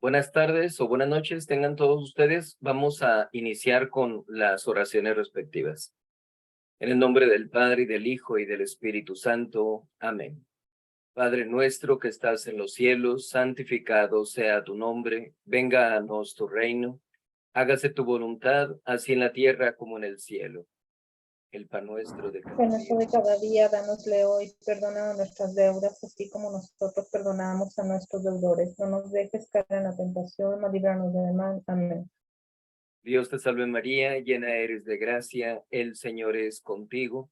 Buenas tardes o buenas noches tengan todos ustedes. Vamos a iniciar con las oraciones respectivas. En el nombre del Padre, y del Hijo, y del Espíritu Santo. Amén. Padre nuestro que estás en los cielos, santificado sea tu nombre. Venga a nosotros tu reino. Hágase tu voluntad, así en la tierra como en el cielo. El pan nuestro de cada El nuestro de día. cada día, dánosle hoy, perdona nuestras deudas, así como nosotros perdonamos a nuestros deudores. No nos dejes caer en la tentación, mas líbranos del mal. Amén. Dios te salve María, llena eres de gracia, el Señor es contigo.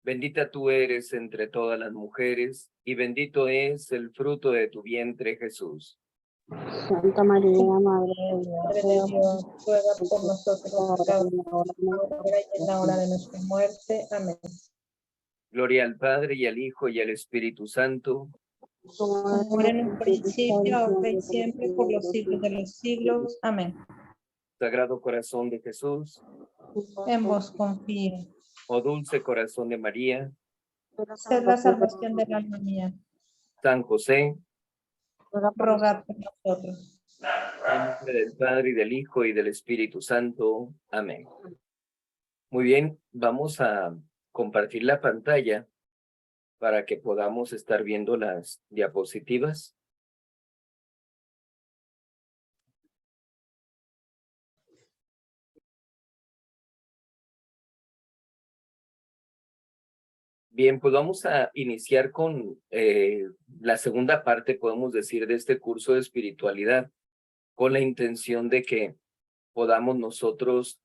Bendita tú eres entre todas las mujeres, y bendito es el fruto de tu vientre, Jesús. Santa María, Madre de Madre de Dios, Dios, ruega por nosotros los pecadores, ahora ahora y en la hora de nuestra muerte. Amén. Gloria al Padre, y al Hijo, y al Espíritu Santo. Como era en un principio, ahora y siempre, por los siglos de los siglos. Amén. Sagrado Corazón de Jesús, En vos confío. oh dulce corazón de María, Sed la salvación del alma mía. San José, Rogad por nosotros. en nombre del Padre, y del Hijo, y del Espíritu Santo. Amén. Muy bien, vamos a compartir la pantalla para que podamos estar viendo las diapositivas. Bien, pues vamos a iniciar con la segunda parte, podemos decir, de este curso de espiritualidad, con la intención de que podamos nosotros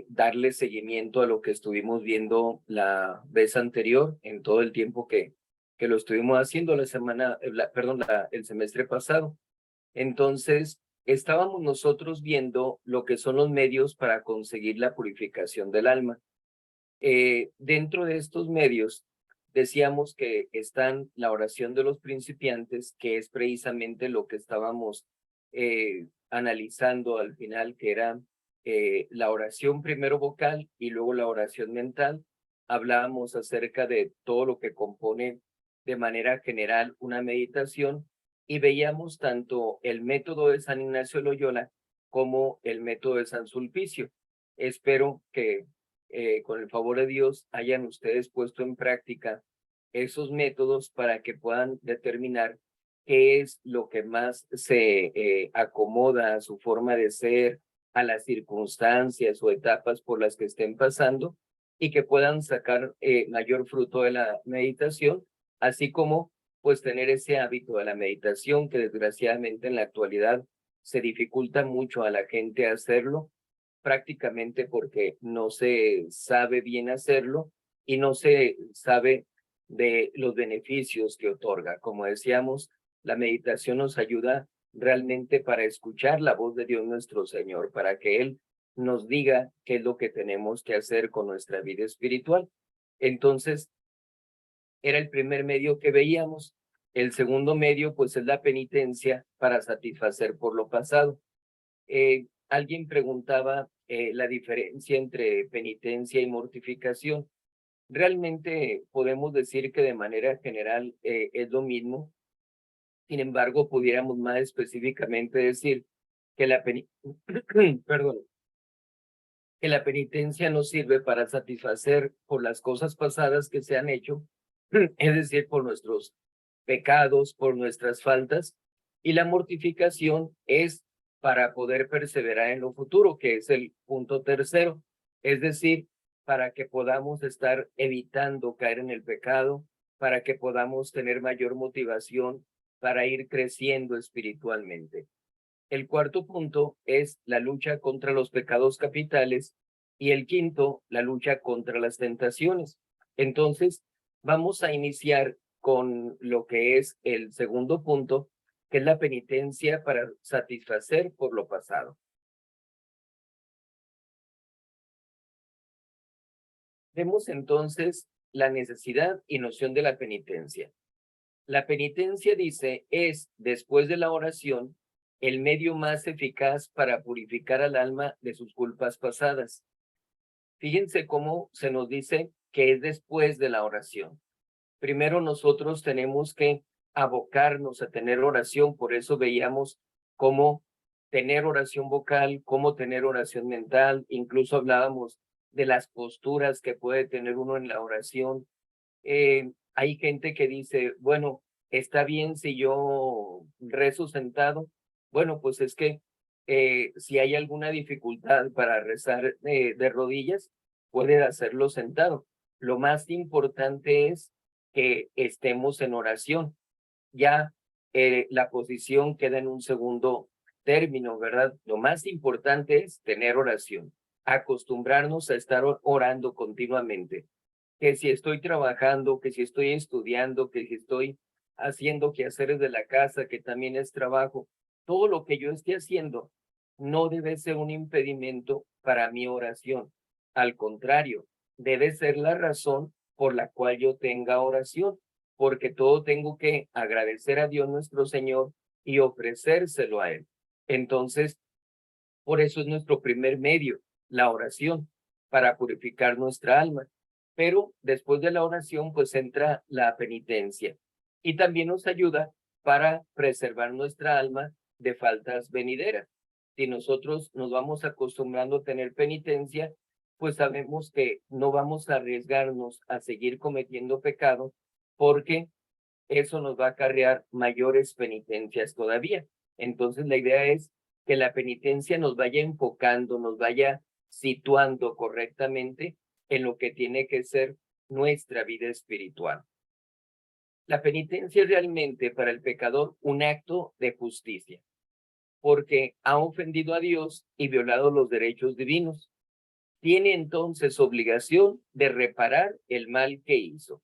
darle seguimiento a lo que estuvimos viendo la vez anterior, en todo el tiempo que lo estuvimos haciendo la semana, el semestre pasado. Entonces, estábamos nosotros viendo lo que son los medios para conseguir la purificación del alma. Dentro de estos medios, decíamos que están la oración de los principiantes, que es precisamente lo que estábamos analizando al final, que era la oración primero vocal y luego la oración mental. Hablábamos acerca de todo lo que compone de manera general una meditación y veíamos tanto el método de San Ignacio de Loyola como el método de San Sulpicio. Espero que con el favor de Dios, hayan ustedes puesto en práctica esos métodos para que puedan determinar qué es lo que más se acomoda a su forma de ser, a las circunstancias o etapas por las que estén pasando y que puedan sacar mayor fruto de la meditación, así como pues tener ese hábito de la meditación que desgraciadamente en la actualidad se dificulta mucho a la gente hacerlo prácticamente porque no se sabe bien hacerlo y no se sabe de los beneficios que otorga. Como decíamos, la meditación nos ayuda realmente para escuchar la voz de Dios nuestro Señor, para que Él nos diga qué es lo que tenemos que hacer con nuestra vida espiritual. Entonces, era el primer medio que veíamos. El segundo medio, pues, es la penitencia para satisfacer por lo pasado. Alguien preguntaba la diferencia entre penitencia y mortificación. Realmente podemos decir que de manera general es lo mismo. Sin embargo, pudiéramos más específicamente decir que perdón, que la penitencia nos sirve para satisfacer por las cosas pasadas que se han hecho, es decir, por nuestros pecados, por nuestras faltas, y la mortificación es para poder perseverar en lo futuro, que es el punto tercero, es decir, para que podamos estar evitando caer en el pecado, para que podamos tener mayor motivación para ir creciendo espiritualmente. El cuarto punto es la lucha contra los pecados capitales y el quinto, la lucha contra las tentaciones. Entonces, vamos a iniciar con lo que es el segundo punto, que es la penitencia para satisfacer por lo pasado. Vemos entonces la necesidad y noción de la penitencia. La penitencia, dice, es, después de la oración, el medio más eficaz para purificar al alma de sus culpas pasadas. Fíjense cómo se nos dice que es después de la oración. Primero nosotros tenemos que abocarnos a tener oración, por eso veíamos cómo tener oración vocal, cómo tener oración mental, incluso hablábamos de las posturas que puede tener uno en la oración. Hay gente que dice, bueno, está bien si yo rezo sentado. Bueno, pues es que si hay alguna dificultad para rezar de rodillas, puede hacerlo sentado. Lo más importante es que estemos en oración. Ya la posición queda en un segundo término, ¿verdad? Lo más importante es tener oración, acostumbrarnos a estar orando continuamente. Que si estoy trabajando, que si estoy estudiando, que si estoy haciendo quehaceres de la casa, que también es trabajo, todo lo que yo esté haciendo no debe ser un impedimento para mi oración. Al contrario, debe ser la razón por la cual yo tenga oración, porque todo tengo que agradecer a Dios nuestro Señor y ofrecérselo a Él. Entonces, por eso es nuestro primer medio, la oración, para purificar nuestra alma. Pero después de la oración, pues entra la penitencia y también nos ayuda para preservar nuestra alma de faltas venideras. Si nosotros nos vamos acostumbrando a tener penitencia, pues sabemos que no vamos a arriesgarnos a seguir cometiendo pecado porque eso nos va a acarrear mayores penitencias todavía. Entonces la idea es que la penitencia nos vaya enfocando, nos vaya situando correctamente en lo que tiene que ser nuestra vida espiritual. La penitencia es realmente para el pecador un acto de justicia, porque ha ofendido a Dios y violado los derechos divinos. Tiene entonces obligación de reparar el mal que hizo.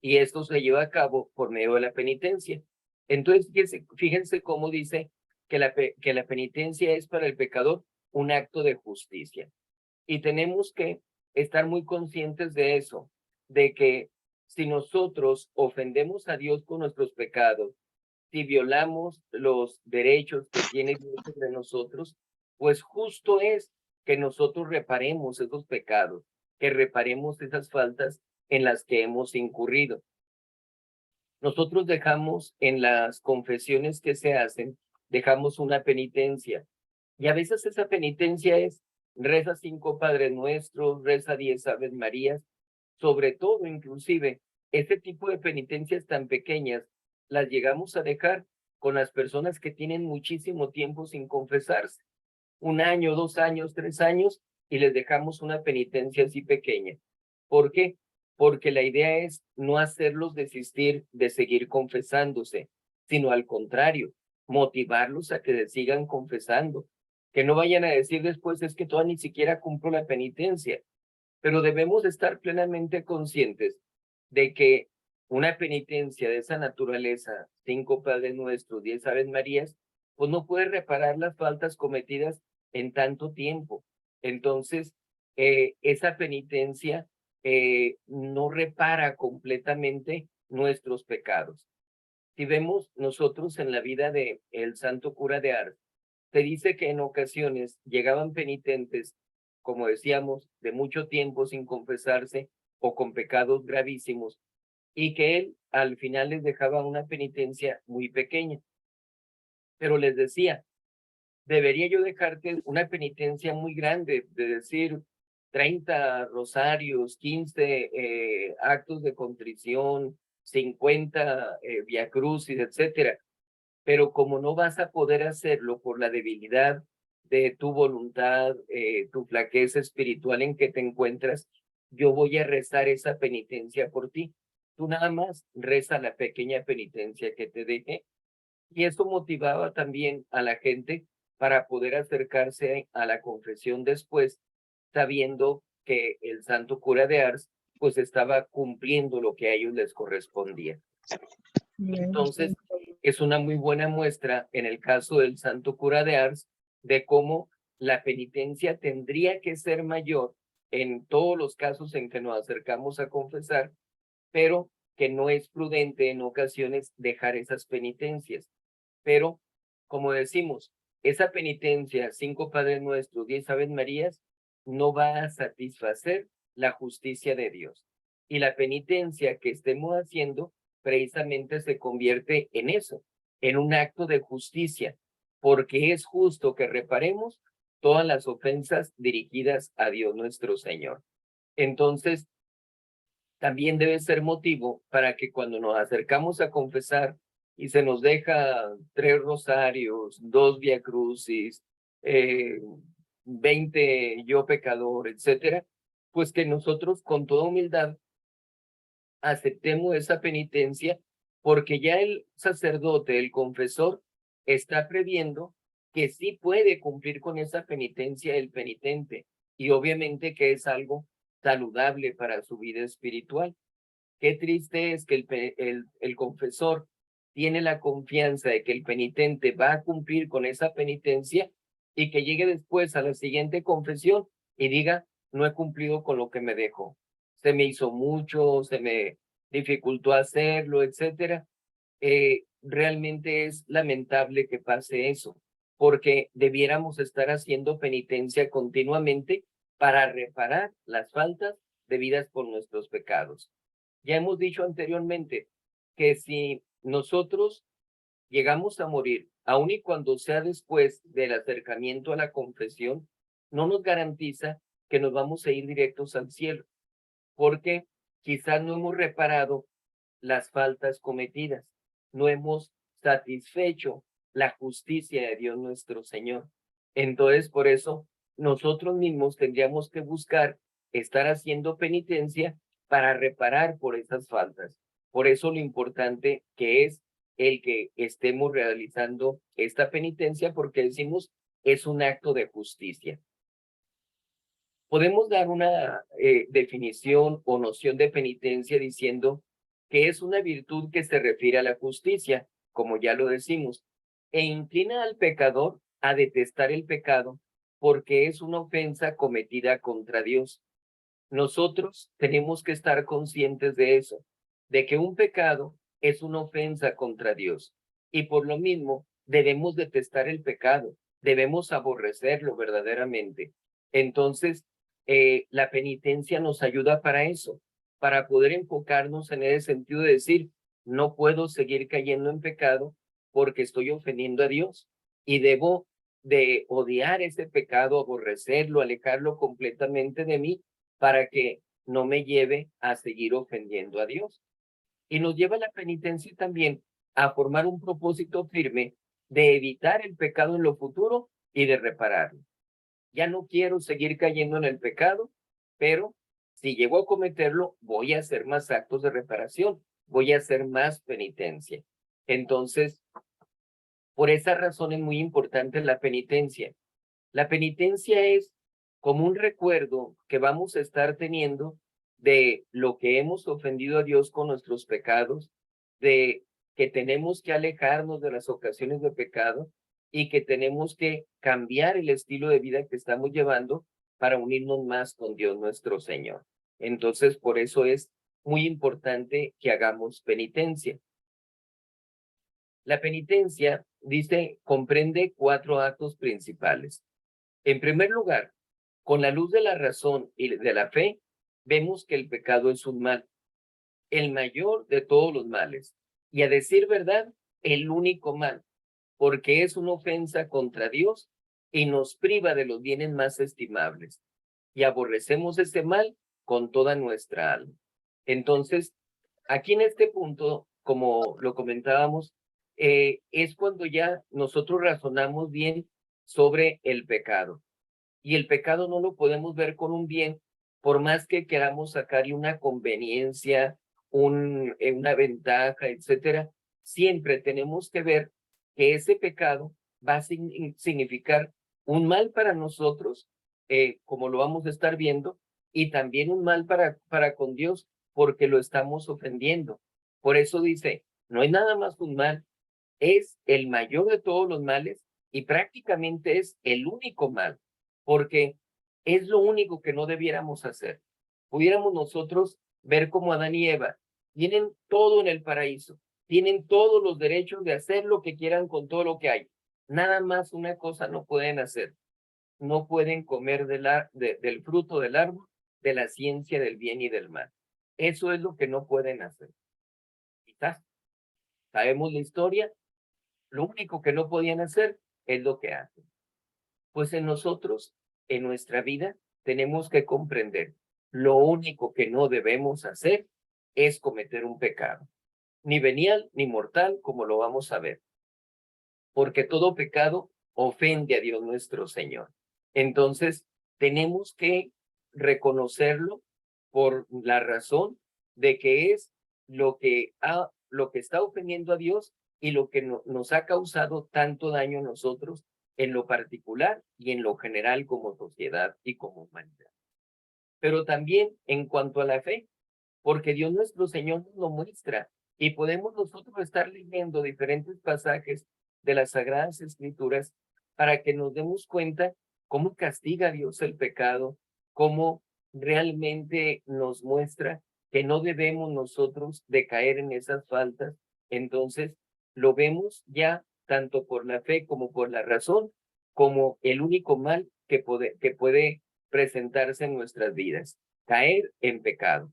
Y esto se lleva a cabo por medio de la penitencia. Entonces, fíjense cómo dice que la penitencia es para el pecador un acto de justicia. Y tenemos que estar muy conscientes de eso, de que si nosotros ofendemos a Dios con nuestros pecados, si violamos los derechos que tiene Dios sobre nosotros, pues justo es que nosotros reparemos esos pecados, que reparemos esas faltas en las que hemos incurrido. Nosotros dejamos en las confesiones que se hacen, dejamos una penitencia. Y a veces esa penitencia es, reza 5 Padres Nuestros, reza 10 Aves Marías, sobre todo inclusive, este tipo de penitencias tan pequeñas las llegamos a dejar con las personas que tienen muchísimo tiempo sin confesarse. 1 año, 2 años, 3 años, y les dejamos una penitencia así pequeña. ¿Por qué? Porque la idea es no hacerlos desistir de seguir confesándose, sino al contrario, motivarlos a que sigan confesando, que no vayan a decir después es que todavía ni siquiera cumplo la penitencia, pero debemos estar plenamente conscientes de que una penitencia de esa naturaleza, 5 Padres Nuestros, 10 Aves Marías, pues no puede reparar las faltas cometidas en tanto tiempo. Entonces, esa penitencia no repara completamente nuestros pecados. Si vemos nosotros en la vida de el santo cura de Ars, se dice que en ocasiones llegaban penitentes, como decíamos, de mucho tiempo sin confesarse o con pecados gravísimos, y que él al final les dejaba una penitencia muy pequeña. Pero les decía, debería yo dejarte una penitencia muy grande, de decir 30 rosarios, 15 actos de contrición, 50 viacrucis, etcétera. Pero como no vas a poder hacerlo por la debilidad de tu voluntad, tu flaqueza espiritual en que te encuentras, yo voy a rezar esa penitencia por ti. Tú nada más reza la pequeña penitencia que te dejé. Y eso motivaba también a la gente para poder acercarse a la confesión después, sabiendo que el santo cura de Ars pues estaba cumpliendo lo que a ellos les correspondía. Entonces, es una muy buena muestra en el caso del santo cura de Ars de cómo la penitencia tendría que ser mayor en todos los casos en que nos acercamos a confesar, pero que no es prudente en ocasiones dejar esas penitencias. Pero, como decimos, esa penitencia, 5 Padres Nuestros, 10 Aves Marías, no va a satisfacer la justicia de Dios. Y la penitencia que estemos haciendo precisamente se convierte en eso, en un acto de justicia, porque es justo que reparemos todas las ofensas dirigidas a Dios nuestro Señor. Entonces, también debe ser motivo para que cuando nos acercamos a confesar y se nos deja 3 rosarios, 2 viacrucis, 20 yo pecador, etcétera, pues que nosotros con toda humildad aceptemos esa penitencia, porque ya el sacerdote, el confesor, está previendo que sí puede cumplir con esa penitencia el penitente, y obviamente que es algo saludable para su vida espiritual. Qué triste es que el confesor tiene la confianza de que el penitente va a cumplir con esa penitencia y que llegue después a la siguiente confesión y diga, no he cumplido con lo que me dejó. Se me hizo mucho, se me dificultó hacerlo, etcétera. Realmente es lamentable que pase eso, porque debiéramos estar haciendo penitencia continuamente para reparar las faltas debidas por nuestros pecados. Ya hemos dicho anteriormente que si nosotros llegamos a morir, aun y cuando sea después del acercamiento a la confesión, no nos garantiza que nos vamos a ir directos al cielo, porque quizás no hemos reparado las faltas cometidas, no hemos satisfecho la justicia de Dios nuestro Señor. Entonces, por eso, nosotros mismos tendríamos que buscar estar haciendo penitencia para reparar por esas faltas. Por eso lo importante que es el que estemos realizando esta penitencia, porque decimos es un acto de justicia. Podemos dar una definición o noción de penitencia diciendo que es una virtud que se refiere a la justicia, como ya lo decimos, e inclina al pecador a detestar el pecado porque es una ofensa cometida contra Dios. Nosotros tenemos que estar conscientes de eso, de que un pecado es una ofensa contra Dios y por lo mismo debemos detestar el pecado, debemos aborrecerlo verdaderamente. Entonces, la penitencia nos ayuda para eso, para poder enfocarnos en ese sentido de decir, no puedo seguir cayendo en pecado porque estoy ofendiendo a Dios y debo de odiar ese pecado, aborrecerlo, alejarlo completamente de mí para que no me lleve a seguir ofendiendo a Dios. Y nos lleva la penitencia también a formar un propósito firme de evitar el pecado en lo futuro y de repararlo. Ya no quiero seguir cayendo en el pecado, pero si llego a cometerlo, voy a hacer más actos de reparación, voy a hacer más penitencia. Entonces, por esa razón es muy importante la penitencia. La penitencia es como un recuerdo que vamos a estar teniendo de lo que hemos ofendido a Dios con nuestros pecados, de que tenemos que alejarnos de las ocasiones de pecado y que tenemos que cambiar el estilo de vida que estamos llevando para unirnos más con Dios nuestro Señor. Entonces, por eso es muy importante que hagamos penitencia. La penitencia, dice, comprende 4 actos principales. En primer lugar, con la luz de la razón y de la fe, vemos que el pecado es un mal, el mayor de todos los males, y a decir verdad, el único mal, porque es una ofensa contra Dios y nos priva de los bienes más estimables, y aborrecemos ese mal con toda nuestra alma. Entonces, aquí en este punto, como lo comentábamos, es cuando ya nosotros razonamos bien sobre el pecado. Y el pecado no lo podemos ver con un bien, por más que queramos sacarle una conveniencia, una ventaja, etcétera. Siempre tenemos que ver que ese pecado va a significar un mal para nosotros, como lo vamos a estar viendo, y también un mal para con Dios, porque lo estamos ofendiendo. Por eso dice, no es nada más un mal, es el mayor de todos los males y prácticamente es el único mal, porque es lo único que no debiéramos hacer. Pudiéramos nosotros ver como Adán y Eva, tienen todo en el paraíso, tienen todos los derechos de hacer lo que quieran con todo lo que hay. Nada más una cosa no pueden hacer, no pueden comer del fruto del árbol de la ciencia del bien y del mal. Eso es lo que no pueden hacer. Quizás sabemos la historia, lo único que no podían hacer es lo que hacen? Pues en nosotros, en nuestra vida, tenemos que comprender, lo único que no debemos hacer es cometer un pecado, ni venial ni mortal, como lo vamos a ver, porque todo pecado ofende a Dios nuestro Señor. Entonces, tenemos que reconocerlo por la razón de que es lo que está ofendiendo a Dios y lo que nos ha causado tanto daño a nosotros en lo particular y en lo general como sociedad y como humanidad. Pero también en cuanto a la fe, porque Dios nuestro Señor nos lo muestra y podemos nosotros estar leyendo diferentes pasajes de las Sagradas Escrituras para que nos demos cuenta cómo castiga Dios el pecado, cómo realmente nos muestra que no debemos nosotros de caer en esas faltas. Entonces, lo vemos ya tanto por la fe como por la razón, como el único mal que puede presentarse en nuestras vidas, caer en pecado.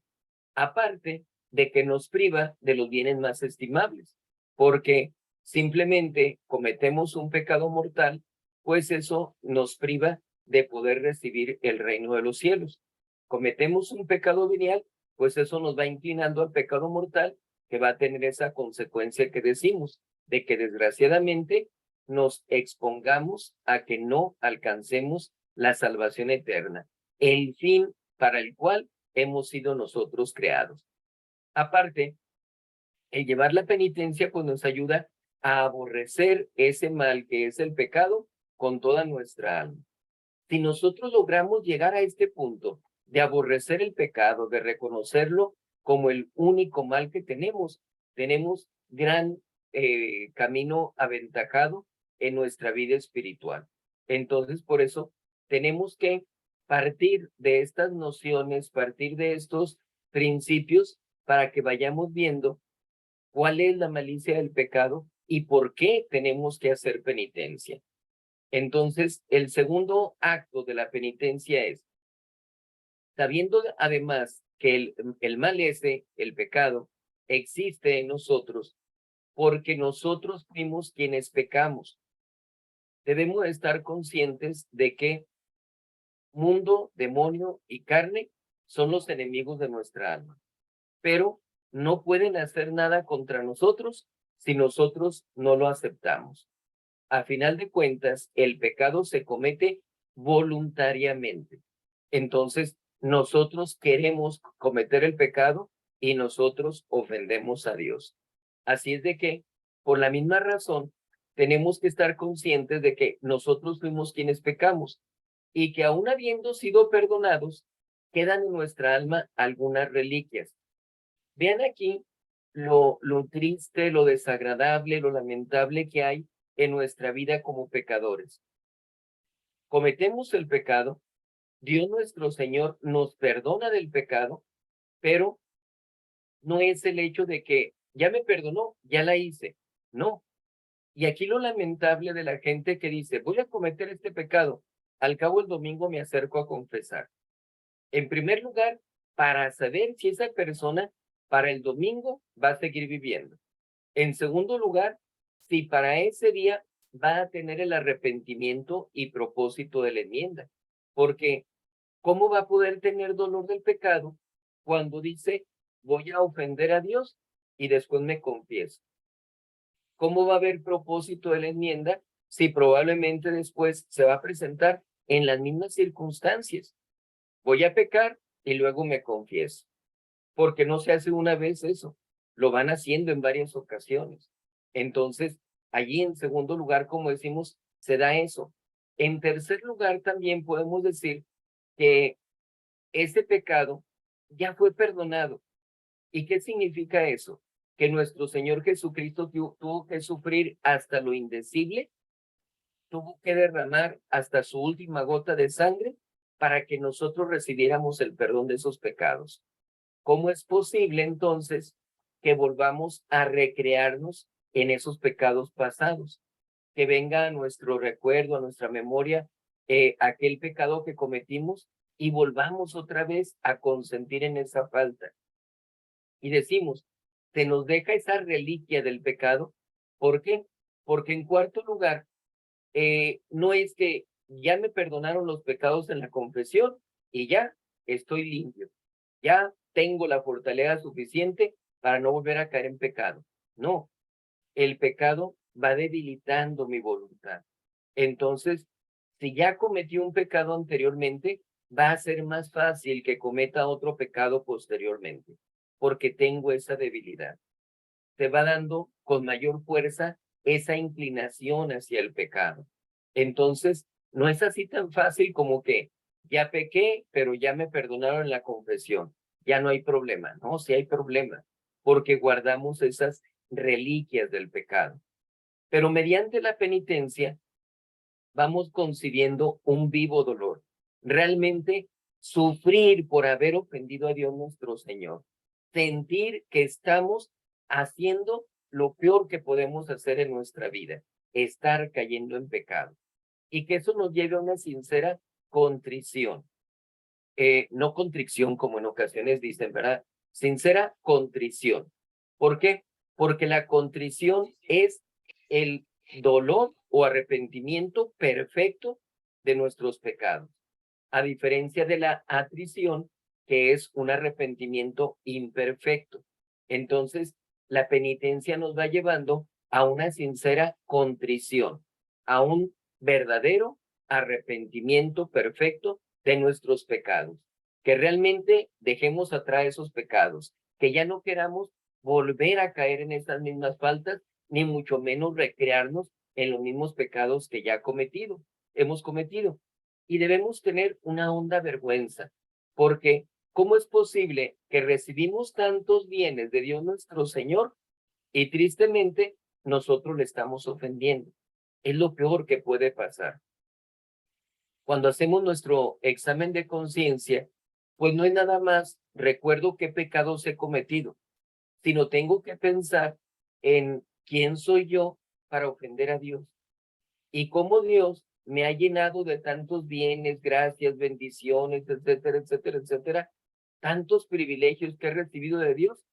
Aparte de que nos priva de los bienes más estimables, porque simplemente cometemos un pecado mortal, pues eso nos priva de poder recibir el reino de los cielos. Cometemos un pecado venial, pues eso nos va inclinando al pecado mortal, que va a tener esa consecuencia que decimos, de que desgraciadamente nos expongamos a que no alcancemos la salvación eterna, el fin para el cual hemos sido nosotros creados. Aparte, el llevar la penitencia pues nos ayuda a aborrecer ese mal que es el pecado con toda nuestra alma. Si nosotros logramos llegar a este punto de aborrecer el pecado, de reconocerlo como el único mal que tenemos gran camino aventajado en nuestra vida espiritual. Entonces, por eso tenemos que partir de estas nociones, partir de estos principios para que vayamos viendo cuál es la malicia del pecado y por qué tenemos que hacer penitencia. Entonces, el segundo acto de la penitencia es, sabiendo además que el mal ese, el pecado, existe en nosotros, porque nosotros fuimos quienes pecamos. Debemos estar conscientes de que mundo, demonio y carne son los enemigos de nuestra alma, pero no pueden hacer nada contra nosotros si nosotros no lo aceptamos. A final de cuentas, el pecado se comete voluntariamente. Entonces, nosotros queremos cometer el pecado y nosotros ofendemos a Dios. Así es de que, por la misma razón, tenemos que estar conscientes de que nosotros fuimos quienes pecamos y que aún habiendo sido perdonados, quedan en nuestra alma algunas reliquias. Vean aquí lo triste, lo desagradable, lo lamentable que hay en nuestra vida como pecadores. Cometemos el pecado, Dios nuestro Señor nos perdona del pecado, pero no es el hecho de que ya me perdonó, ya la hice. No. Y aquí lo lamentable de la gente que dice, voy a cometer este pecado, al cabo el domingo me acerco a confesar. En primer lugar, para saber si esa persona para el domingo va a seguir viviendo. En segundo lugar, si para ese día va a tener el arrepentimiento y propósito de la enmienda. Porque, ¿cómo va a poder tener dolor del pecado cuando dice, voy a ofender a Dios y después me confieso? ¿Cómo va a haber propósito de la enmienda si probablemente después se va a presentar en las mismas circunstancias? Voy a pecar y luego me confieso. Porque no se hace una vez eso, lo van haciendo en varias ocasiones. Entonces, allí en segundo lugar, como decimos, se da eso. En tercer lugar, también podemos decir que ese pecado ya fue perdonado. ¿Y qué significa eso? Que nuestro Señor Jesucristo tuvo que sufrir hasta lo indecible, tuvo que derramar hasta su última gota de sangre para que nosotros recibiéramos el perdón de esos pecados. ¿Cómo es posible entonces que volvamos a recrearnos en esos pecados pasados? Que venga a nuestro recuerdo, a nuestra memoria, aquel pecado que cometimos y volvamos otra vez a consentir en esa falta. Y decimos, se nos deja esa reliquia del pecado. ¿Por qué? Porque en cuarto lugar, no es que ya me perdonaron los pecados en la confesión y ya estoy limpio, ya tengo la fortaleza suficiente para no volver a caer en pecado. No, el pecado va debilitando mi voluntad. Entonces, si ya cometí un pecado anteriormente, va a ser más fácil que cometa otro pecado posteriormente, porque tengo esa debilidad. Te va dando con mayor fuerza esa inclinación hacia el pecado. Entonces, no es así tan fácil como que ya pequé, pero ya me perdonaron en la confesión. Ya no hay problema. No, sí hay problema, porque guardamos esas reliquias del pecado. Pero mediante la penitencia vamos concibiendo un vivo dolor. Realmente sufrir por haber ofendido a Dios nuestro Señor. Sentir que estamos haciendo lo peor que podemos hacer en nuestra vida, estar cayendo en pecado. Y que eso nos lleve a una sincera contrición. No contrición como en ocasiones dicen, ¿verdad? Sincera contrición. ¿Por qué? Porque la contrición es el dolor o arrepentimiento perfecto de nuestros pecados, a diferencia de la atrición, que es un arrepentimiento imperfecto. Entonces, la penitencia nos va llevando a una sincera contrición, a un verdadero arrepentimiento perfecto de nuestros pecados, que realmente dejemos atrás esos pecados, que ya no queramos volver a caer en estas mismas faltas, ni mucho menos recrearnos en los mismos pecados que ya hemos cometido. Y debemos tener una honda vergüenza, porque ¿cómo es posible que recibimos tantos bienes de Dios nuestro Señor y tristemente nosotros le estamos ofendiendo? Es lo peor que puede pasar. Cuando hacemos nuestro examen de conciencia, pues no es nada más recuerdo qué pecados he cometido, sino tengo que pensar en quién soy yo para ofender a Dios y cómo Dios me ha llenado de tantos bienes, gracias, bendiciones, etcétera, etcétera, etcétera, tantos privilegios que he recibido de Dios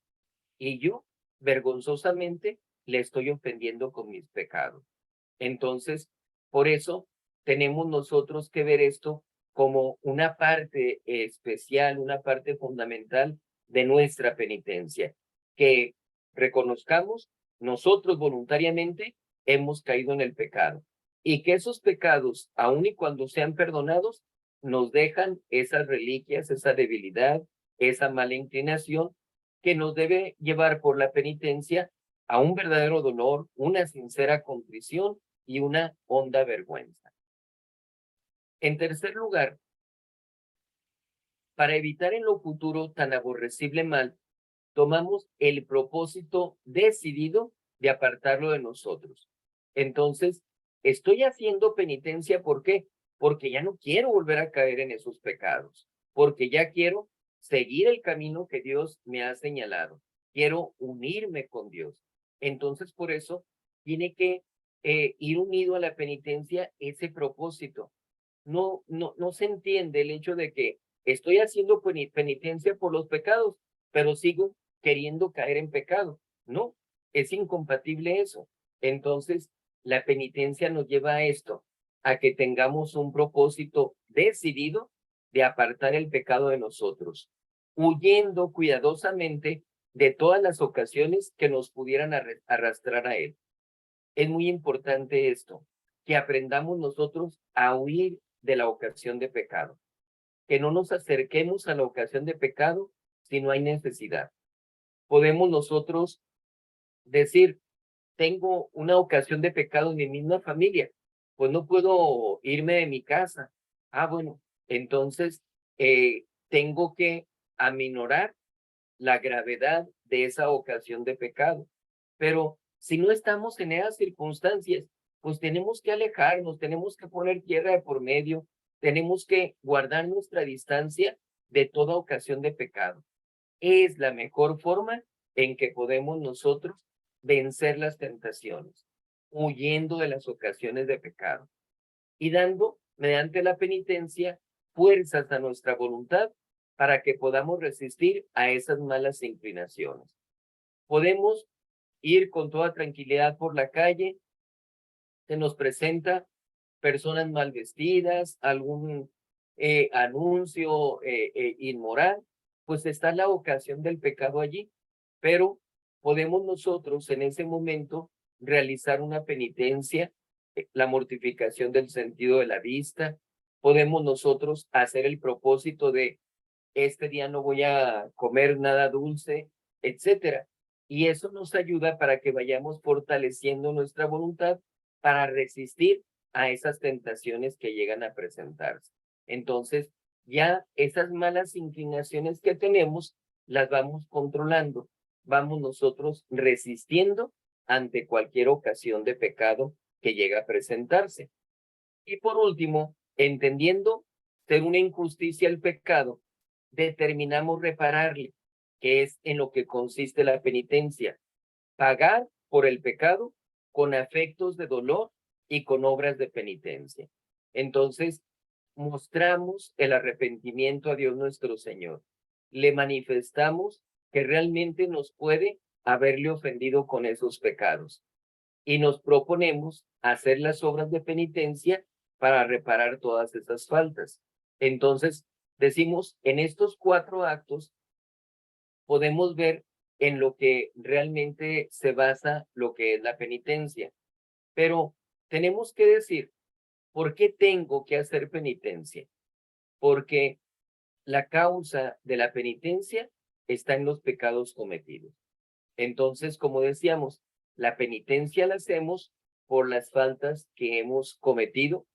y yo vergonzosamente le estoy ofendiendo con mis pecados. Entonces, por eso tenemos nosotros que ver esto como una parte especial, una parte fundamental de nuestra penitencia, que reconozcamos nosotros voluntariamente hemos caído en el pecado y que esos pecados, aun y cuando sean perdonados, nos dejan esas reliquias, esa debilidad, esa mala inclinación que nos debe llevar por la penitencia a un verdadero dolor, una sincera contrición y una honda vergüenza. En tercer lugar, para evitar en lo futuro tan aborrecible mal, tomamos el propósito decidido de apartarlo de nosotros. Entonces, estoy haciendo penitencia, ¿por qué? Porque ya no quiero volver a caer en esos pecados, porque ya quiero seguir el camino que Dios me ha señalado. Quiero unirme con Dios. Entonces, por eso, tiene que ir unido a la penitencia ese propósito. No se entiende el hecho de que estoy haciendo penitencia por los pecados, pero sigo queriendo caer en pecado. No, es incompatible eso. Entonces, la penitencia nos lleva a esto, a que tengamos un propósito decidido de apartar el pecado de nosotros, huyendo cuidadosamente de todas las ocasiones que nos pudieran arrastrar a él. Es muy importante esto, que aprendamos nosotros a huir de la ocasión de pecado, que no nos acerquemos a la ocasión de pecado si no hay necesidad. Podemos nosotros decir, tengo una ocasión de pecado en mi misma familia, pues no puedo irme de mi casa. Ah, bueno, entonces tengo que aminorar la gravedad de esa ocasión de pecado. Pero si no estamos en esas circunstancias, pues tenemos que alejarnos, tenemos que poner tierra de por medio, tenemos que guardar nuestra distancia de toda ocasión de pecado. Es la mejor forma en que podemos nosotros vencer las tentaciones, huyendo de las ocasiones de pecado y dando, mediante la penitencia, fuerzas a nuestra voluntad para que podamos resistir a esas malas inclinaciones. Podemos ir con toda tranquilidad por la calle, se nos presenta personas mal vestidas, algún anuncio inmoral, pues está la ocasión del pecado allí. Pero podemos nosotros en ese momento realizar una penitencia, la mortificación del sentido de la vista. Podemos nosotros hacer el propósito de este día no voy a comer nada dulce, etcétera. Y eso nos ayuda para que vayamos fortaleciendo nuestra voluntad para resistir a esas tentaciones que llegan a presentarse. Entonces, ya esas malas inclinaciones que tenemos las vamos controlando, vamos nosotros resistiendo ante cualquier ocasión de pecado que llega a presentarse. Y por último, entendiendo ser una injusticia el pecado, determinamos repararle, que es en lo que consiste la penitencia, pagar por el pecado con afectos de dolor y con obras de penitencia. Entonces, mostramos el arrepentimiento a Dios nuestro Señor. Le manifestamos que realmente nos puede haberle ofendido con esos pecados. Y nos proponemos hacer las obras de penitencia para reparar todas esas faltas. Entonces, decimos, en estos 4 actos podemos ver en lo que realmente se basa lo que es la penitencia. Pero tenemos que decir, ¿por qué tengo que hacer penitencia? Porque la causa de la penitencia está en los pecados cometidos. Entonces, como decíamos, la penitencia la hacemos por las faltas que hemos cometido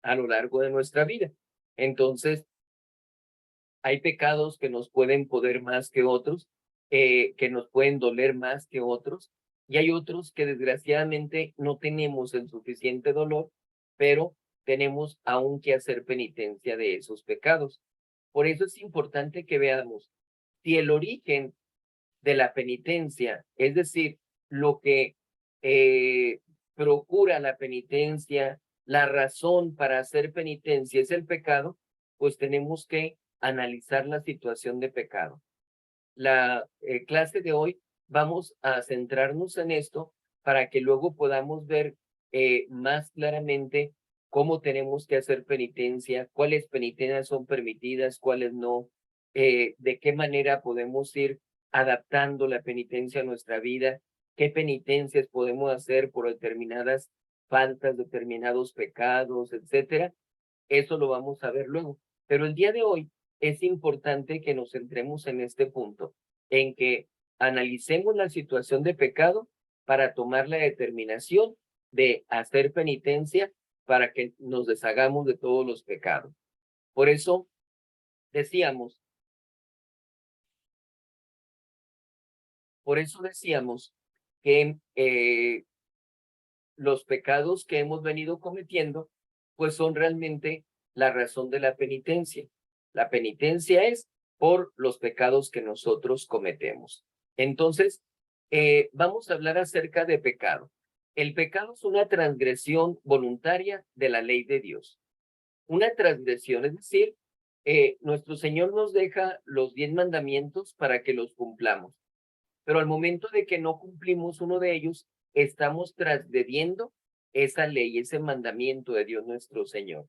a lo largo de nuestra vida. Entonces, hay pecados que nos pueden poder más que otros, que nos pueden doler más que otros, y hay otros que desgraciadamente no tenemos el suficiente dolor, pero tenemos aún que hacer penitencia de esos pecados. Por eso es importante que veamos si el origen de la penitencia, es decir, lo que procura la penitencia, la razón para hacer penitencia es el pecado, pues tenemos que analizar la situación de pecado. La clase de hoy vamos a centrarnos en esto para que luego podamos ver más claramente cómo tenemos que hacer penitencia, cuáles penitencias son permitidas, cuáles no, de qué manera podemos ir adaptando la penitencia a nuestra vida, qué penitencias podemos hacer por determinadas faltas, determinados pecados, etcétera. Eso lo vamos a ver luego. Pero el día de hoy es importante que nos centremos en este punto, en que analicemos la situación de pecado para tomar la determinación de hacer penitencia para que nos deshagamos de todos los pecados. Por eso decíamos, que los pecados que hemos venido cometiendo, pues son realmente la razón de la penitencia. La penitencia es por los pecados que nosotros cometemos. Entonces, vamos a hablar acerca de pecado. El pecado es una transgresión voluntaria de la ley de Dios. Una transgresión, es decir, nuestro Señor nos deja los 10 mandamientos para que los cumplamos. Pero al momento de que no cumplimos uno de ellos, estamos transgrediendo esa ley, ese mandamiento de Dios nuestro Señor.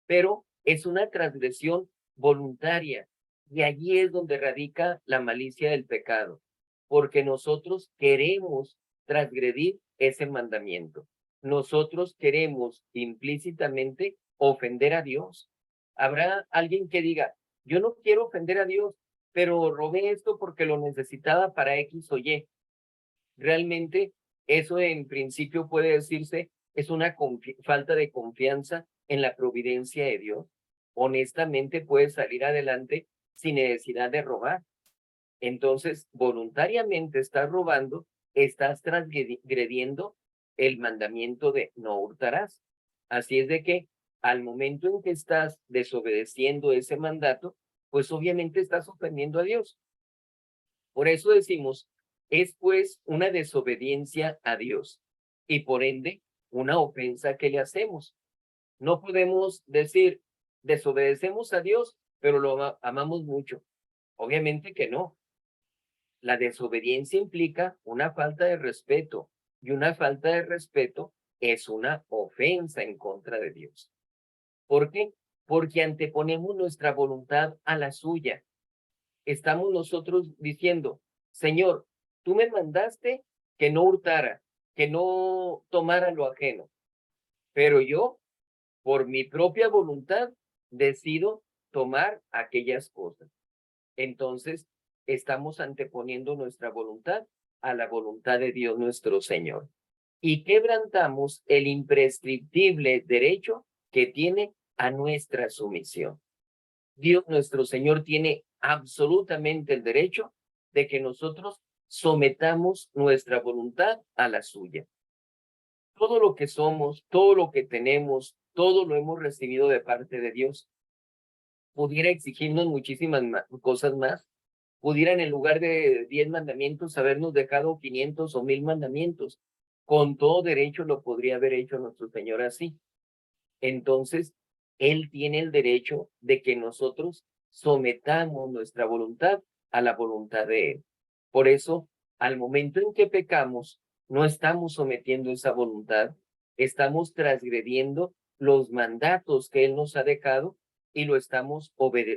Pero es una transgresión voluntaria y allí es donde radica la malicia del pecado, porque nosotros queremos transgredir ese mandamiento. Nosotros queremos implícitamente ofender a Dios. Habrá alguien que diga, yo no quiero ofender a Dios, pero robé esto porque lo necesitaba para X o Y. Realmente eso en principio puede decirse es una falta de confianza en la providencia de Dios. Honestamente puedes salir adelante sin necesidad de robar. Entonces, voluntariamente estás robando, estás transgrediendo el mandamiento de no hurtarás. Así es de que al momento en que estás desobedeciendo ese mandato, pues obviamente estás ofendiendo a Dios. Por eso decimos, es pues una desobediencia a Dios y por ende una ofensa que le hacemos. No podemos decir, desobedecemos a Dios, pero lo amamos mucho. Obviamente que no. La desobediencia implica una falta de respeto y una falta de respeto es una ofensa en contra de Dios. ¿Por qué? Porque anteponemos nuestra voluntad a la suya. Estamos nosotros diciendo, Señor, tú me mandaste que no hurtara, que no tomara lo ajeno, pero yo, por mi propia voluntad, decido tomar aquellas cosas. Entonces, estamos anteponiendo nuestra voluntad a la voluntad de Dios nuestro Señor. Y quebrantamos el imprescriptible derecho que tiene a nuestra sumisión. Dios nuestro Señor tiene absolutamente el derecho de que nosotros sometamos nuestra voluntad a la suya. Todo lo que somos, todo lo que tenemos, todo lo hemos recibido de parte de Dios. Pudiera exigirnos muchísimas cosas más. Pudieran en lugar de 10 mandamientos habernos dejado 500 o 1000 mandamientos. Con todo derecho lo podría haber hecho nuestro Señor así. Entonces, Él tiene el derecho de que nosotros sometamos nuestra voluntad a la voluntad de Él. Por eso, al momento en que pecamos, no estamos sometiendo esa voluntad, estamos transgrediendo los mandatos que Él nos ha dejado y lo estamos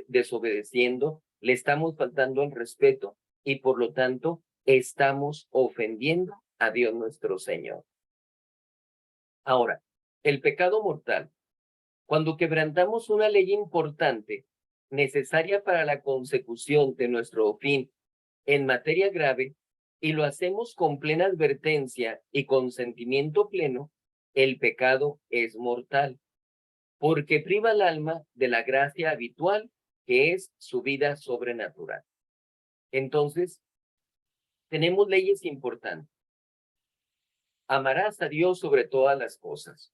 desobedeciendo, le estamos faltando el respeto y por lo tanto estamos ofendiendo a Dios nuestro Señor. Ahora, el pecado mortal. Cuando quebrantamos una ley importante, necesaria para la consecución de nuestro fin en materia grave, y lo hacemos con plena advertencia y consentimiento pleno, el pecado es mortal, porque priva al alma de la gracia habitual que es su vida sobrenatural. Entonces, tenemos leyes importantes. Amarás a Dios sobre todas las cosas.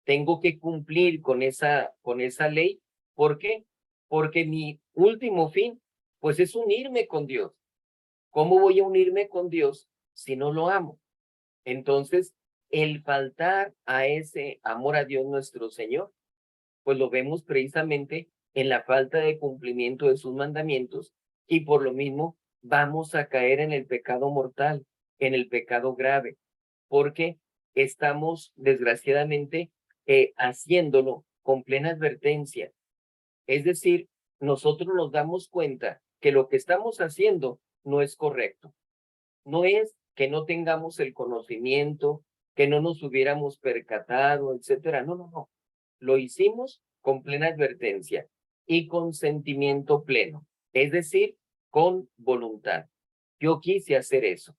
Tengo que cumplir con esa ley. ¿Por qué? Porque mi último fin, pues es unirme con Dios. ¿Cómo voy a unirme con Dios si no lo amo? Entonces, el faltar a ese amor a Dios nuestro Señor, pues lo vemos precisamente en la falta de cumplimiento de sus mandamientos y por lo mismo vamos a caer en el pecado mortal, en el pecado grave, porque estamos desgraciadamente haciéndolo con plena advertencia. Es decir, nosotros nos damos cuenta que lo que estamos haciendo no es correcto. No es que no tengamos el conocimiento, que no nos hubiéramos percatado, etcétera. No, no, no. Lo hicimos con plena advertencia y con sentimiento pleno, es decir, con voluntad. Yo quise hacer eso.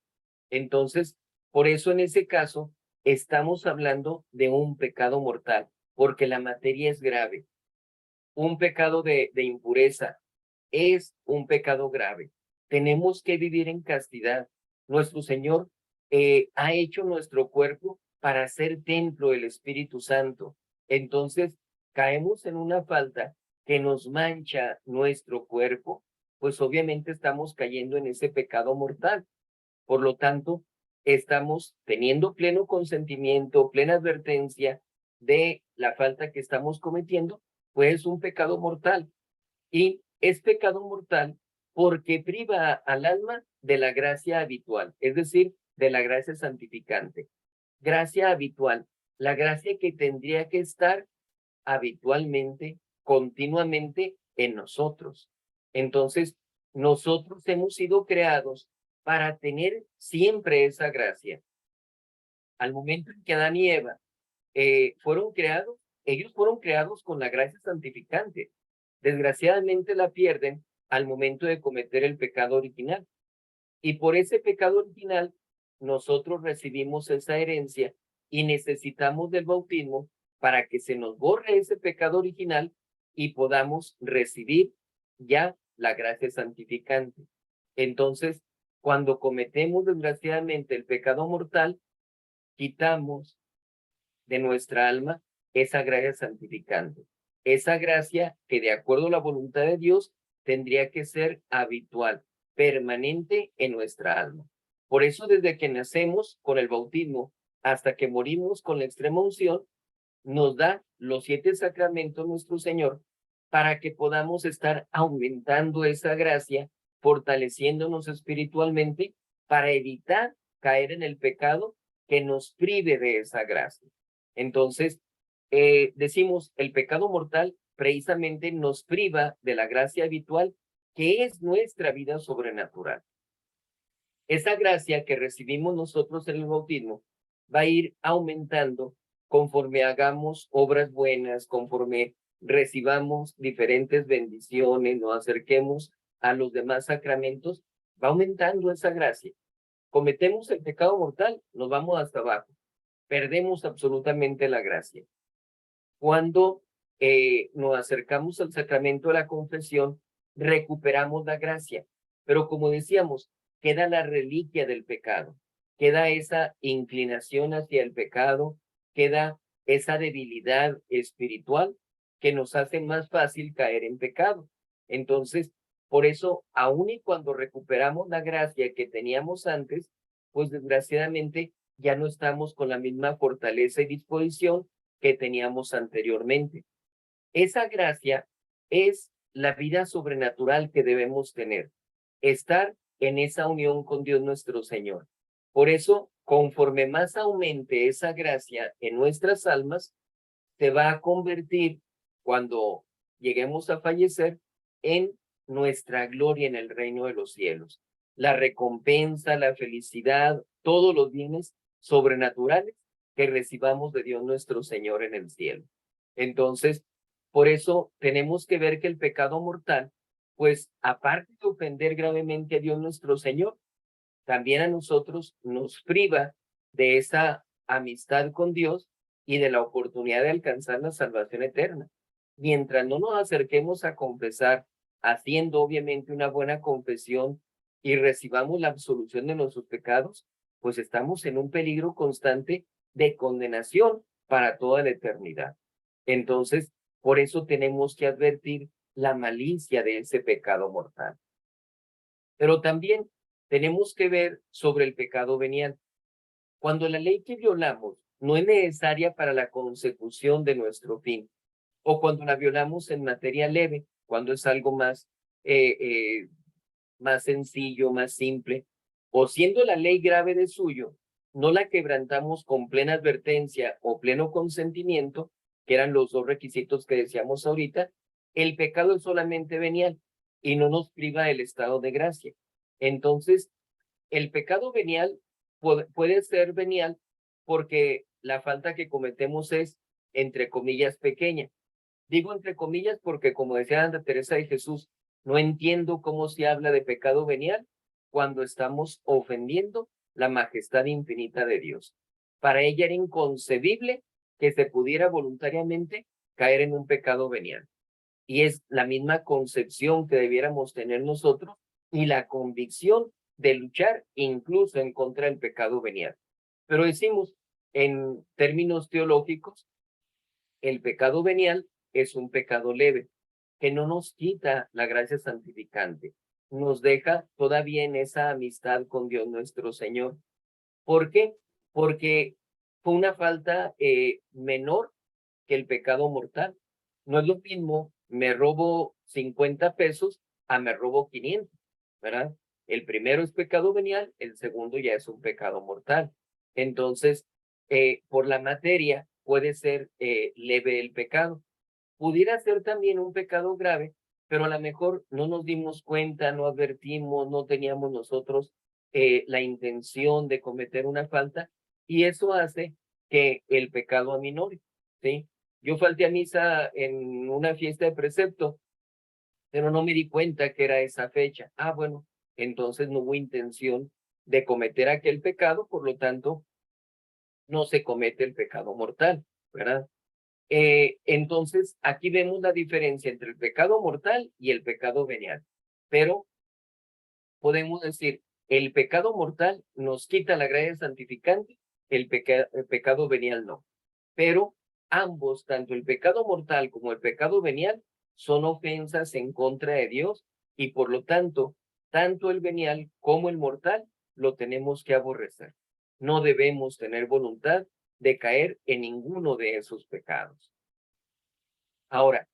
Entonces, por eso en ese caso, estamos hablando de un pecado mortal, porque la materia es grave. Un pecado de impureza es un pecado grave. Tenemos que vivir en castidad. Nuestro Señor ha hecho nuestro cuerpo para ser templo del Espíritu Santo. Entonces, caemos en una falta que nos mancha nuestro cuerpo, pues obviamente estamos cayendo en ese pecado mortal. Por lo tanto, estamos teniendo pleno consentimiento, plena advertencia de la falta que estamos cometiendo, pues es un pecado mortal. Y es pecado mortal porque priva al alma de la gracia habitual, es decir, de la gracia santificante. Gracia habitual, la gracia que tendría que estar habitualmente, continuamente en nosotros. Entonces, nosotros hemos sido creados para tener siempre esa gracia. Al momento en que Adán y Eva fueron creados, ellos fueron creados con la gracia santificante. Desgraciadamente la pierden al momento de cometer el pecado original. Y por ese pecado original, nosotros recibimos esa herencia y necesitamos del bautismo para que se nos borre ese pecado original y podamos recibir ya la gracia santificante. Entonces, cuando cometemos desgraciadamente el pecado mortal, quitamos de nuestra alma esa gracia santificante. Esa gracia que de acuerdo a la voluntad de Dios tendría que ser habitual, permanente en nuestra alma. Por eso desde que nacemos con el bautismo hasta que morimos con la extrema unción, nos da los 7 sacramentos nuestro Señor para que podamos estar aumentando esa gracia, fortaleciéndonos espiritualmente para evitar caer en el pecado que nos prive de esa gracia. Entonces, decimos, el pecado mortal precisamente nos priva de la gracia habitual, que es nuestra vida sobrenatural. Esa gracia que recibimos nosotros en el bautismo va a ir aumentando conforme hagamos obras buenas, conforme recibamos diferentes bendiciones, nos acerquemos a los demás sacramentos, va aumentando esa gracia. Cometemos el pecado mortal, nos vamos hasta abajo, perdemos absolutamente la gracia. Cuando nos acercamos al sacramento de la confesión, recuperamos la gracia, pero como decíamos, queda la reliquia del pecado, queda esa inclinación hacia el pecado, queda esa debilidad espiritual que nos hace más fácil caer en pecado. Entonces, por eso, aun y cuando recuperamos la gracia que teníamos antes, pues desgraciadamente ya no estamos con la misma fortaleza y disposición que teníamos anteriormente. Esa gracia es la vida sobrenatural que debemos tener, estar en esa unión con Dios nuestro Señor. Por eso, conforme más aumente esa gracia en nuestras almas, se va a convertir, cuando lleguemos a fallecer, en nuestra gloria en el reino de los cielos. La recompensa, la felicidad, todos los bienes sobrenaturales que recibamos de Dios nuestro Señor en el cielo. Entonces, por eso tenemos que ver que el pecado mortal, pues aparte de ofender gravemente a Dios nuestro Señor, también a nosotros nos priva de esa amistad con Dios y de la oportunidad de alcanzar la salvación eterna. Mientras no nos acerquemos a confesar, haciendo obviamente una buena confesión y recibamos la absolución de nuestros pecados, pues estamos en un peligro constante de condenación para toda la eternidad. Entonces, por eso tenemos que advertir la malicia de ese pecado mortal. Pero también tenemos que ver sobre el pecado venial. Cuando la ley que violamos no es necesaria para la consecución de nuestro fin, o cuando la violamos en materia leve, cuando es algo más sencillo, más simple, o siendo la ley grave de suyo, no la quebrantamos con plena advertencia o pleno consentimiento, que eran los dos requisitos que decíamos ahorita, el pecado es solamente venial y no nos priva del estado de gracia. Entonces, el pecado venial puede ser venial porque la falta que cometemos es, entre comillas, pequeña. Digo entre comillas porque, como decía Santa Teresa de Jesús, no entiendo cómo se habla de pecado venial cuando estamos ofendiendo la majestad infinita de Dios. Para ella era inconcebible que se pudiera voluntariamente caer en un pecado venial. Y es la misma concepción que debiéramos tener nosotros y la convicción de luchar incluso en contra del pecado venial. Pero decimos, en términos teológicos, el pecado venial es un pecado leve, que no nos quita la gracia santificante, nos deja todavía en esa amistad con Dios nuestro Señor. ¿Por qué? Porque fue una falta menor que el pecado mortal. No es lo mismo, me robo 50 pesos a me robo 500, ¿verdad? El primero es pecado venial, el segundo ya es un pecado mortal. Entonces, por la materia puede ser leve el pecado. Pudiera ser también un pecado grave, pero a lo mejor no nos dimos cuenta, no advertimos, no teníamos nosotros la intención de cometer una falta, y eso hace que el pecado aminore, ¿sí? Yo falté a misa en una fiesta de precepto, pero no me di cuenta que era esa fecha. Ah, bueno, entonces no hubo intención de cometer aquel pecado, por lo tanto, no se comete el pecado mortal, ¿verdad? Entonces, aquí vemos la diferencia entre el pecado mortal y el pecado venial. Pero podemos decir, el pecado mortal nos quita la gracia santificante, el pecado venial no. Pero ambos, tanto el pecado mortal como el pecado venial, son ofensas en contra de Dios y por lo tanto, tanto el venial como el mortal lo tenemos que aborrecer. No debemos tener voluntad de caer en ninguno de esos pecados. Ahora,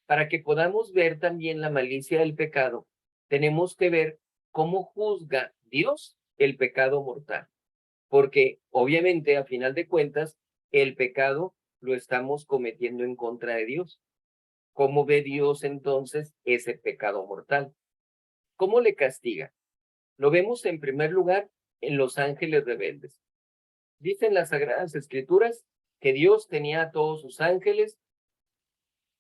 para que podamos ver también la malicia del pecado, tenemos que ver cómo juzga Dios el pecado mortal. porque obviamente a final de cuentas el pecado lo estamos cometiendo en contra de Dios. ¿Cómo ve Dios entonces ese pecado mortal? ¿Cómo le castiga? Lo vemos en primer lugar en los ángeles rebeldes. Dicen las Sagradas Escrituras que Dios tenía a todos sus ángeles,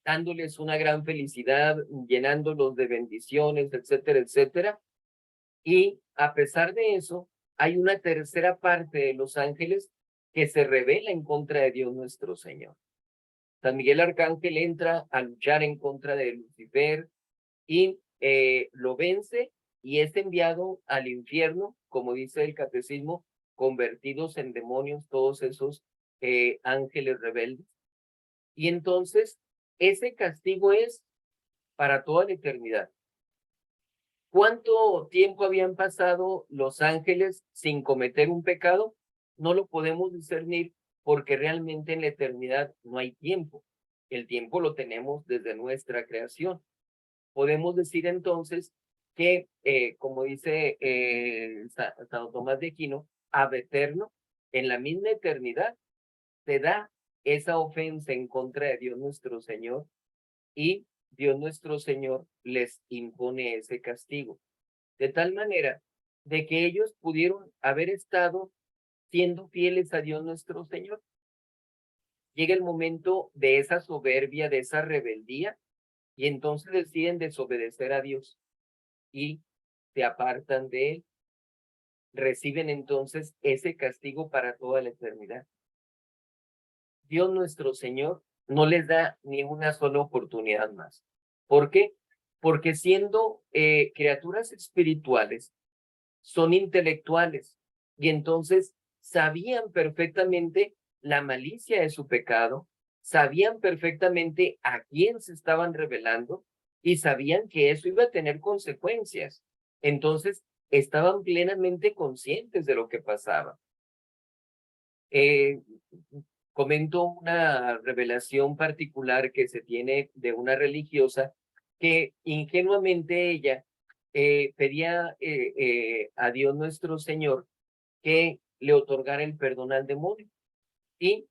dándoles una gran felicidad, llenándolos de bendiciones, etcétera, etcétera. Y a pesar de eso, hay una tercera parte de los ángeles que se rebela en contra de Dios nuestro Señor. San Miguel Arcángel entra a luchar en contra de Lucifer y lo vence y es enviado al infierno, como dice el catecismo, convertidos en demonios todos esos ángeles rebeldes. Y entonces ese castigo es para toda la eternidad. ¿Cuánto tiempo habían pasado los ángeles sin cometer un pecado? No lo podemos discernir porque realmente en la eternidad no hay tiempo. El tiempo lo tenemos desde nuestra creación. Podemos decir entonces que, como dice San Tomás de Aquino, ab eterno, en la misma eternidad, se da esa ofensa en contra de Dios nuestro Señor y Dios nuestro Señor les impone ese castigo. De tal manera de que ellos pudieron haber estado siendo fieles a Dios nuestro Señor. Llega el momento de esa soberbia, de esa rebeldía, y entonces deciden desobedecer a Dios y se apartan de Él. Reciben entonces ese castigo para toda la eternidad. Dios nuestro Señor no les da ni una sola oportunidad más. ¿Por qué? Porque siendo criaturas espirituales, son intelectuales y entonces sabían perfectamente la malicia de su pecado, sabían perfectamente a quién se estaban rebelando y sabían que eso iba a tener consecuencias. Entonces estaban plenamente conscientes de lo que pasaba. Comento una revelación particular que se tiene de una religiosa que ingenuamente ella pedía a Dios nuestro Señor que le otorgara el perdón al demonio. Y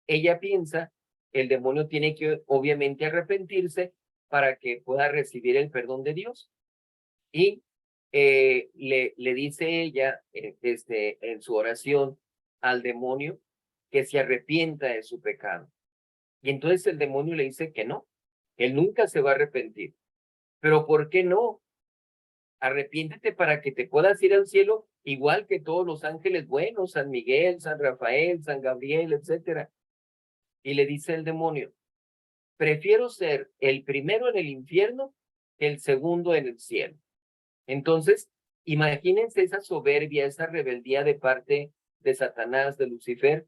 ella piensa, el demonio tiene que obviamente arrepentirse para que pueda recibir el perdón de Dios. Y le dice ella en su oración al demonio que se arrepienta de su pecado. Y entonces el demonio le dice que no, él nunca se va a arrepentir. Pero ¿por qué no? Arrepiéntete para que te puedas ir al cielo igual que todos los ángeles buenos, San Miguel, San Rafael, San Gabriel, etcétera. Y le dice el demonio, prefiero ser el primero en el infierno que el segundo en el cielo. Entonces, imagínense esa soberbia, esa rebeldía de parte de Satanás, de Lucifer,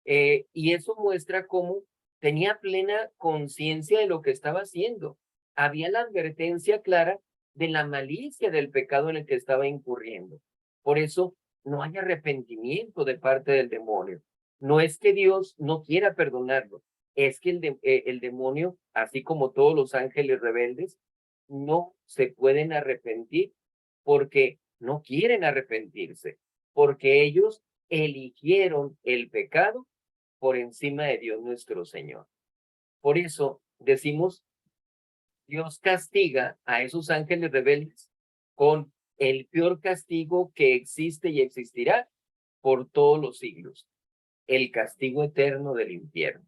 y eso muestra cómo tenía plena conciencia de lo que estaba haciendo. Había la advertencia clara de la malicia del pecado en el que estaba incurriendo. Por eso no hay arrepentimiento de parte del demonio. No es que Dios no quiera perdonarlo, es que el demonio, así como todos los ángeles rebeldes, no se pueden arrepentir porque no quieren arrepentirse, porque ellos eligieron el pecado por encima de Dios nuestro Señor. Por eso decimos, Dios castiga a esos ángeles rebeldes con el peor castigo que existe y existirá por todos los siglos, el castigo eterno del infierno.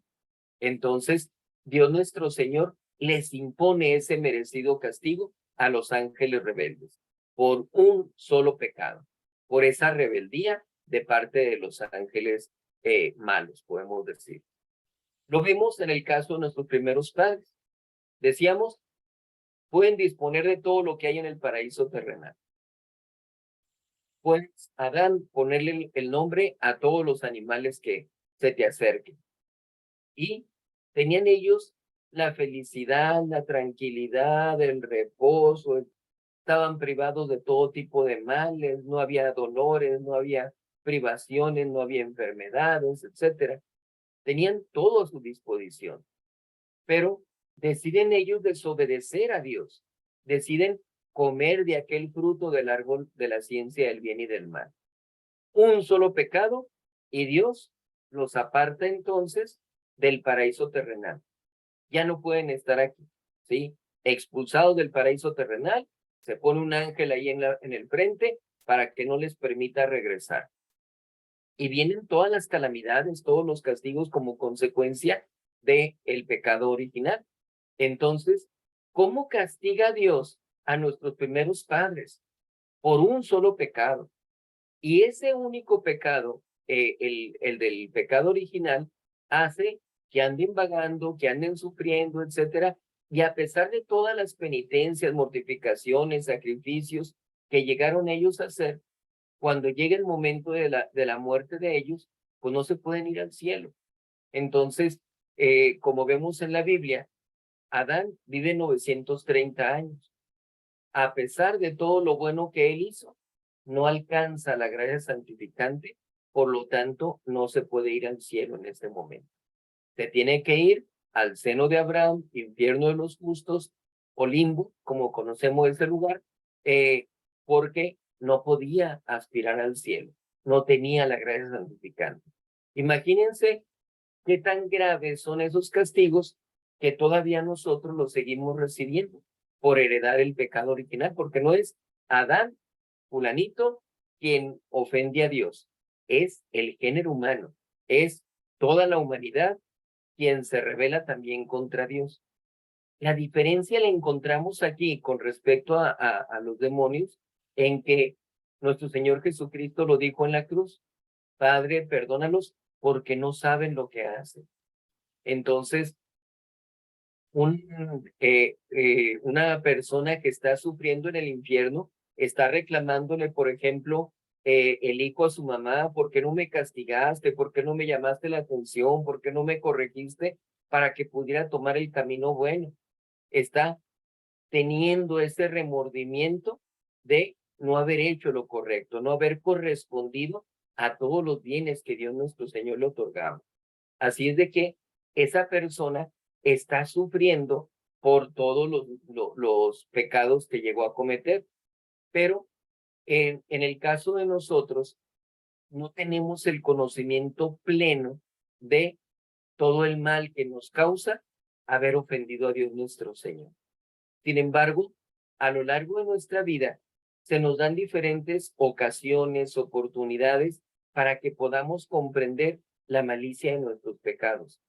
Entonces, Dios nuestro Señor les impone ese merecido castigo a los ángeles rebeldes por un solo pecado, por esa rebeldía de parte de los ángeles malos, podemos decir. Lo vimos en el caso de nuestros primeros padres. Decíamos, pueden disponer de todo lo que hay en el paraíso terrenal. Puedes, Adán, ponerle el nombre a todos los animales que se te acerquen. Y tenían ellos la felicidad, la tranquilidad, el reposo, estaban privados de todo tipo de males, no había dolores, no había privaciones, no había enfermedades, etcétera. Tenían todo a su disposición, pero deciden ellos desobedecer a Dios, deciden comer de aquel fruto del árbol de la ciencia del bien y del mal. un solo pecado y Dios los aparta entonces del paraíso terrenal. Ya no pueden estar aquí, ¿sí? Expulsados del paraíso terrenal, se pone un ángel ahí en el frente para que no les permita regresar. Y vienen todas las calamidades, todos los castigos como consecuencia de el pecado original. Entonces, ¿cómo castiga Dios a nuestros primeros padres? Por un solo pecado. Y ese único pecado, el del pecado original, hace que anden vagando, que anden sufriendo, etcétera. Y a pesar de todas las penitencias, mortificaciones, sacrificios que llegaron ellos a hacer, cuando llegue el momento de la muerte de ellos, pues no se pueden ir al cielo. Entonces, como vemos en la Biblia, Adán vive 930 años. A pesar de todo lo bueno que él hizo, no alcanza la gracia santificante, por lo tanto, no se puede ir al cielo en este momento. Se tiene que ir al seno de Abraham, infierno de los justos, o limbo, como conocemos ese lugar, porque no podía aspirar al cielo, no tenía la gracia santificante. Imagínense qué tan graves son esos castigos que todavía nosotros los seguimos recibiendo por heredar el pecado original, porque no es Adán, fulanito, quien ofende a Dios, es el género humano, es toda la humanidad quien se rebela también contra Dios. La diferencia la encontramos aquí con respecto a los demonios, en que nuestro Señor Jesucristo lo dijo en la cruz: Padre, perdónalos porque no saben lo que hacen. Entonces, una persona que está sufriendo en el infierno está reclamándole, por ejemplo, el hijo a su mamá: ¿por qué no me castigaste? ¿Por qué no me llamaste la atención? ¿Por qué no me corregiste para que pudiera tomar el camino bueno? Está teniendo ese remordimiento de no haber hecho lo correcto, no haber correspondido a todos los bienes que Dios nuestro Señor le otorgaba. Así es de que esa persona está sufriendo por todos los pecados que llegó a cometer. Pero en el caso de nosotros, no tenemos el conocimiento pleno de todo el mal que nos causa haber ofendido a Dios nuestro Señor. Sin embargo, a lo largo de nuestra vida, se nos dan diferentes ocasiones, oportunidades para que podamos comprender la malicia de nuestros pecados.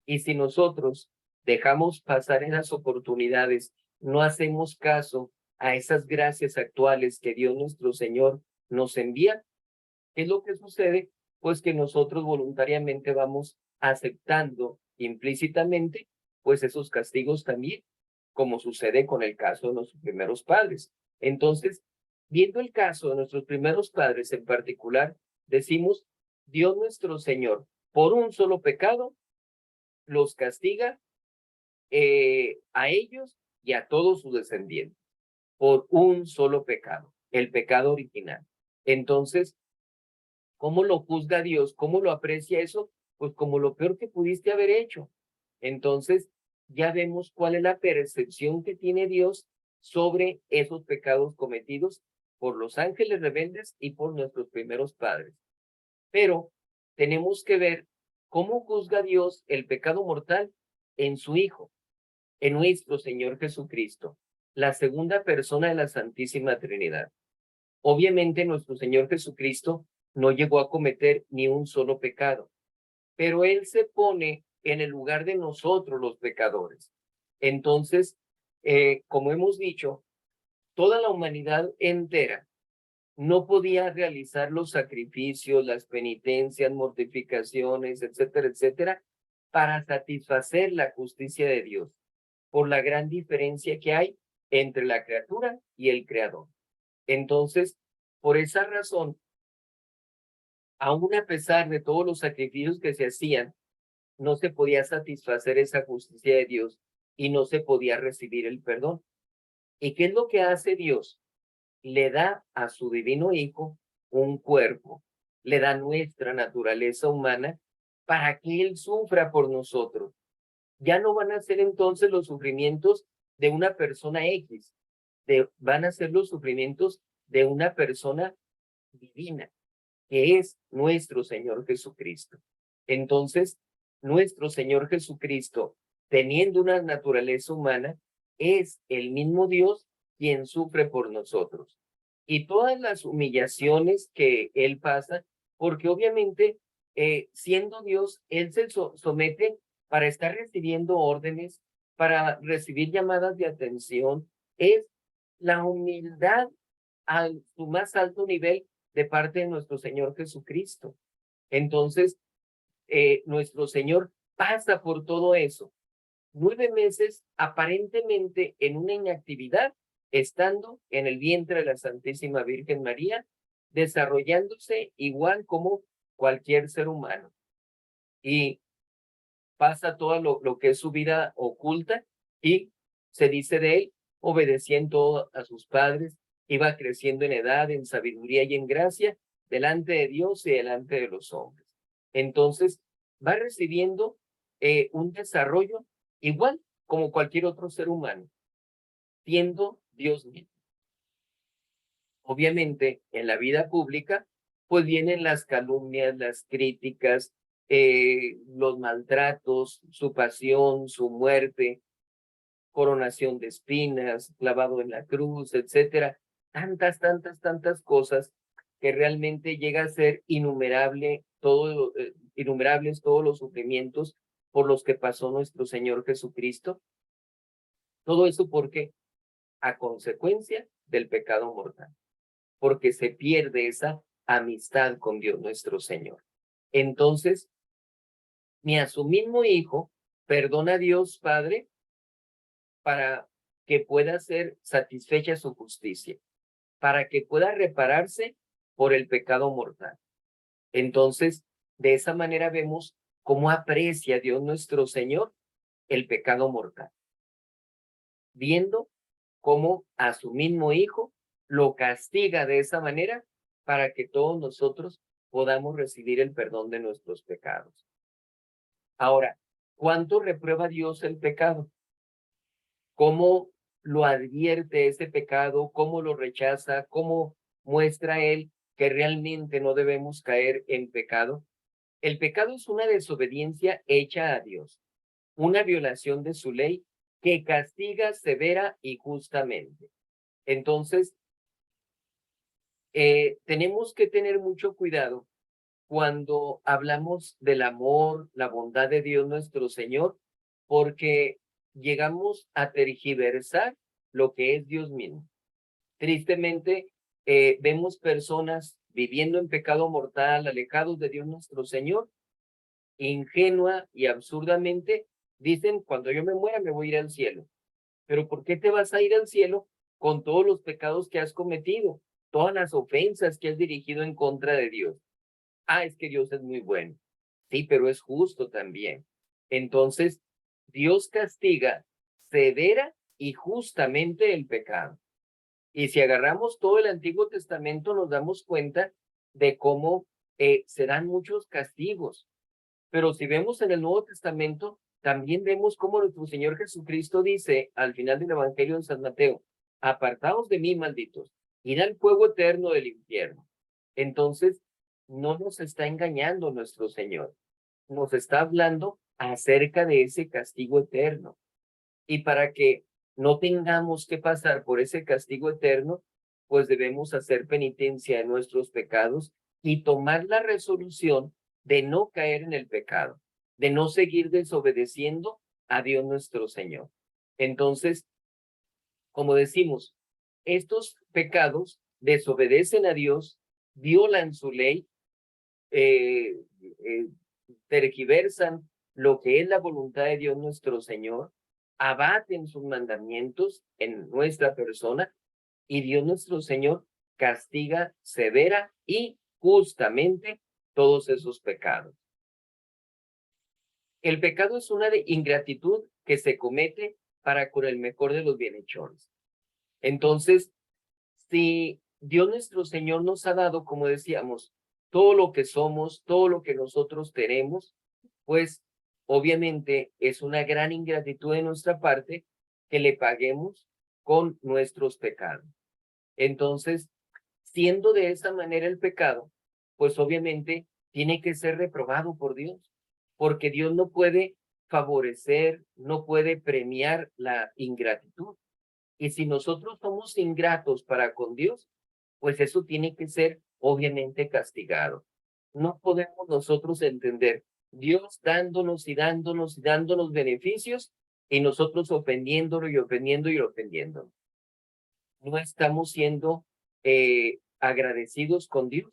Y si nosotros dejamos pasar esas oportunidades, no hacemos caso a esas gracias actuales que Dios nuestro Señor nos envía, ¿qué es lo que sucede? Pues que nosotros voluntariamente vamos aceptando implícitamente pues esos castigos también, como sucede con el caso de nuestros primeros padres. Entonces, viendo el caso de nuestros primeros padres en particular, decimos: Dios nuestro Señor, por un solo pecado, los castiga a ellos y a todos sus descendientes, por un solo pecado, el pecado original. Entonces, ¿cómo lo juzga Dios? ¿Cómo lo aprecia eso? Pues como lo peor que pudiste haber hecho. Entonces, ya vemos cuál es la percepción que tiene Dios sobre esos pecados cometidos por los ángeles rebeldes y por nuestros primeros padres. Pero tenemos que ver cómo juzga Dios el pecado mortal en su Hijo, en nuestro Señor Jesucristo, la segunda persona de la Santísima Trinidad. Obviamente nuestro Señor Jesucristo no llegó a cometer ni un solo pecado, pero Él se pone en el lugar de nosotros los pecadores. Entonces, como hemos dicho, toda la humanidad entera no podía realizar los sacrificios, las penitencias, mortificaciones, etcétera, etcétera, para satisfacer la justicia de Dios, por la gran diferencia que hay entre la criatura y el Creador. Entonces, por esa razón, aún a pesar de todos los sacrificios que se hacían, no se podía satisfacer esa justicia de Dios y no se podía recibir el perdón. ¿Y qué es lo que hace Dios? Le da a su divino Hijo un cuerpo, le da nuestra naturaleza humana para que Él sufra por nosotros. Ya no van a ser entonces los sufrimientos de una persona X, van a ser los sufrimientos de una persona divina. que es nuestro Señor Jesucristo. Entonces, nuestro Señor Jesucristo, teniendo una naturaleza humana, es el mismo Dios quien sufre por nosotros. Y todas las humillaciones que Él pasa, porque obviamente, siendo Dios, Él se somete para estar recibiendo órdenes, para recibir llamadas de atención, es la humildad a su más alto nivel de parte de nuestro Señor Jesucristo. Entonces, nuestro Señor pasa por todo eso. 9 meses aparentemente en una inactividad, estando en el vientre de la Santísima Virgen María, desarrollándose igual como cualquier ser humano. Y pasa todo lo que es su vida oculta y se dice de él, obedecía en todo a sus padres, iba creciendo en edad, en sabiduría y en gracia, delante de Dios y delante de los hombres. Entonces, va recibiendo un desarrollo igual como cualquier otro ser humano, siendo Dios mismo. Obviamente, en la vida pública, pues vienen las calumnias, las críticas, los maltratos, su pasión, su muerte, coronación de espinas, clavado en la cruz, etcétera. Tantas cosas que realmente llega a ser innumerables todos los sufrimientos por los que pasó nuestro Señor Jesucristo. Todo eso porque a consecuencia del pecado mortal, porque se pierde esa amistad con Dios nuestro Señor. Entonces, ni a su mismo Hijo perdona a Dios Padre para que pueda ser satisfecha su justicia, para que pueda repararse por el pecado mortal. Entonces, de esa manera vemos cómo aprecia Dios nuestro Señor el pecado mortal, viendo cómo a su mismo Hijo lo castiga de esa manera para que todos nosotros podamos recibir el perdón de nuestros pecados. Ahora, ¿cuánto reprueba Dios el pecado? ¿Cómo lo advierte ese pecado? ¿Cómo lo rechaza? ¿Cómo muestra Él que realmente no debemos caer en pecado? El pecado es una desobediencia hecha a Dios, una violación de su ley que castiga severa y justamente. Entonces, tenemos que tener mucho cuidado cuando hablamos del amor, la bondad de Dios nuestro Señor, porque llegamos a tergiversar lo que es Dios mismo. Tristemente, vemos personas viviendo en pecado mortal, alejados de Dios nuestro Señor, ingenua y absurdamente dicen, cuando yo me muera me voy a ir al cielo. Pero ¿por qué te vas a ir al cielo con todos los pecados que has cometido, todas las ofensas que has dirigido en contra de Dios? Ah, es que Dios es muy bueno. Sí, pero es justo también. Entonces, Dios castiga severa y justamente el pecado. Y si agarramos todo el Antiguo Testamento, nos damos cuenta de cómo se dan muchos castigos. Pero si vemos en el Nuevo Testamento, también vemos cómo nuestro Señor Jesucristo dice al final del Evangelio de San Mateo, apartaos de mí, malditos, id al fuego eterno del infierno. Entonces, no nos está engañando nuestro Señor, nos está hablando acerca de ese castigo eterno. Y para que no tengamos que pasar por ese castigo eterno, pues debemos hacer penitencia de nuestros pecados y tomar la resolución de no caer en el pecado, de no seguir desobedeciendo a Dios nuestro Señor. Entonces, como decimos, estos pecados desobedecen a Dios, violan su ley, eh, eh, tergiversan lo que es la voluntad de Dios nuestro Señor, abaten sus mandamientos en nuestra persona y Dios nuestro Señor castiga severa y justamente todos esos pecados. El pecado es una ingratitud que se comete para con el mejor de los bienhechores. Entonces, si Dios nuestro Señor nos ha dado, como decíamos, todo lo que somos, todo lo que nosotros tenemos, pues obviamente es una gran ingratitud de nuestra parte que le paguemos con nuestros pecados. Entonces, siendo de esa manera el pecado, pues obviamente tiene que ser reprobado por Dios, porque Dios no puede favorecer, no puede premiar la ingratitud. Y si nosotros somos ingratos para con Dios, pues eso tiene que ser obviamente castigado. No podemos nosotros entender Dios dándonos y dándonos y dándonos beneficios y nosotros ofendiéndolo y ofendiendo y ofendiéndolo. No estamos siendo agradecidos con Dios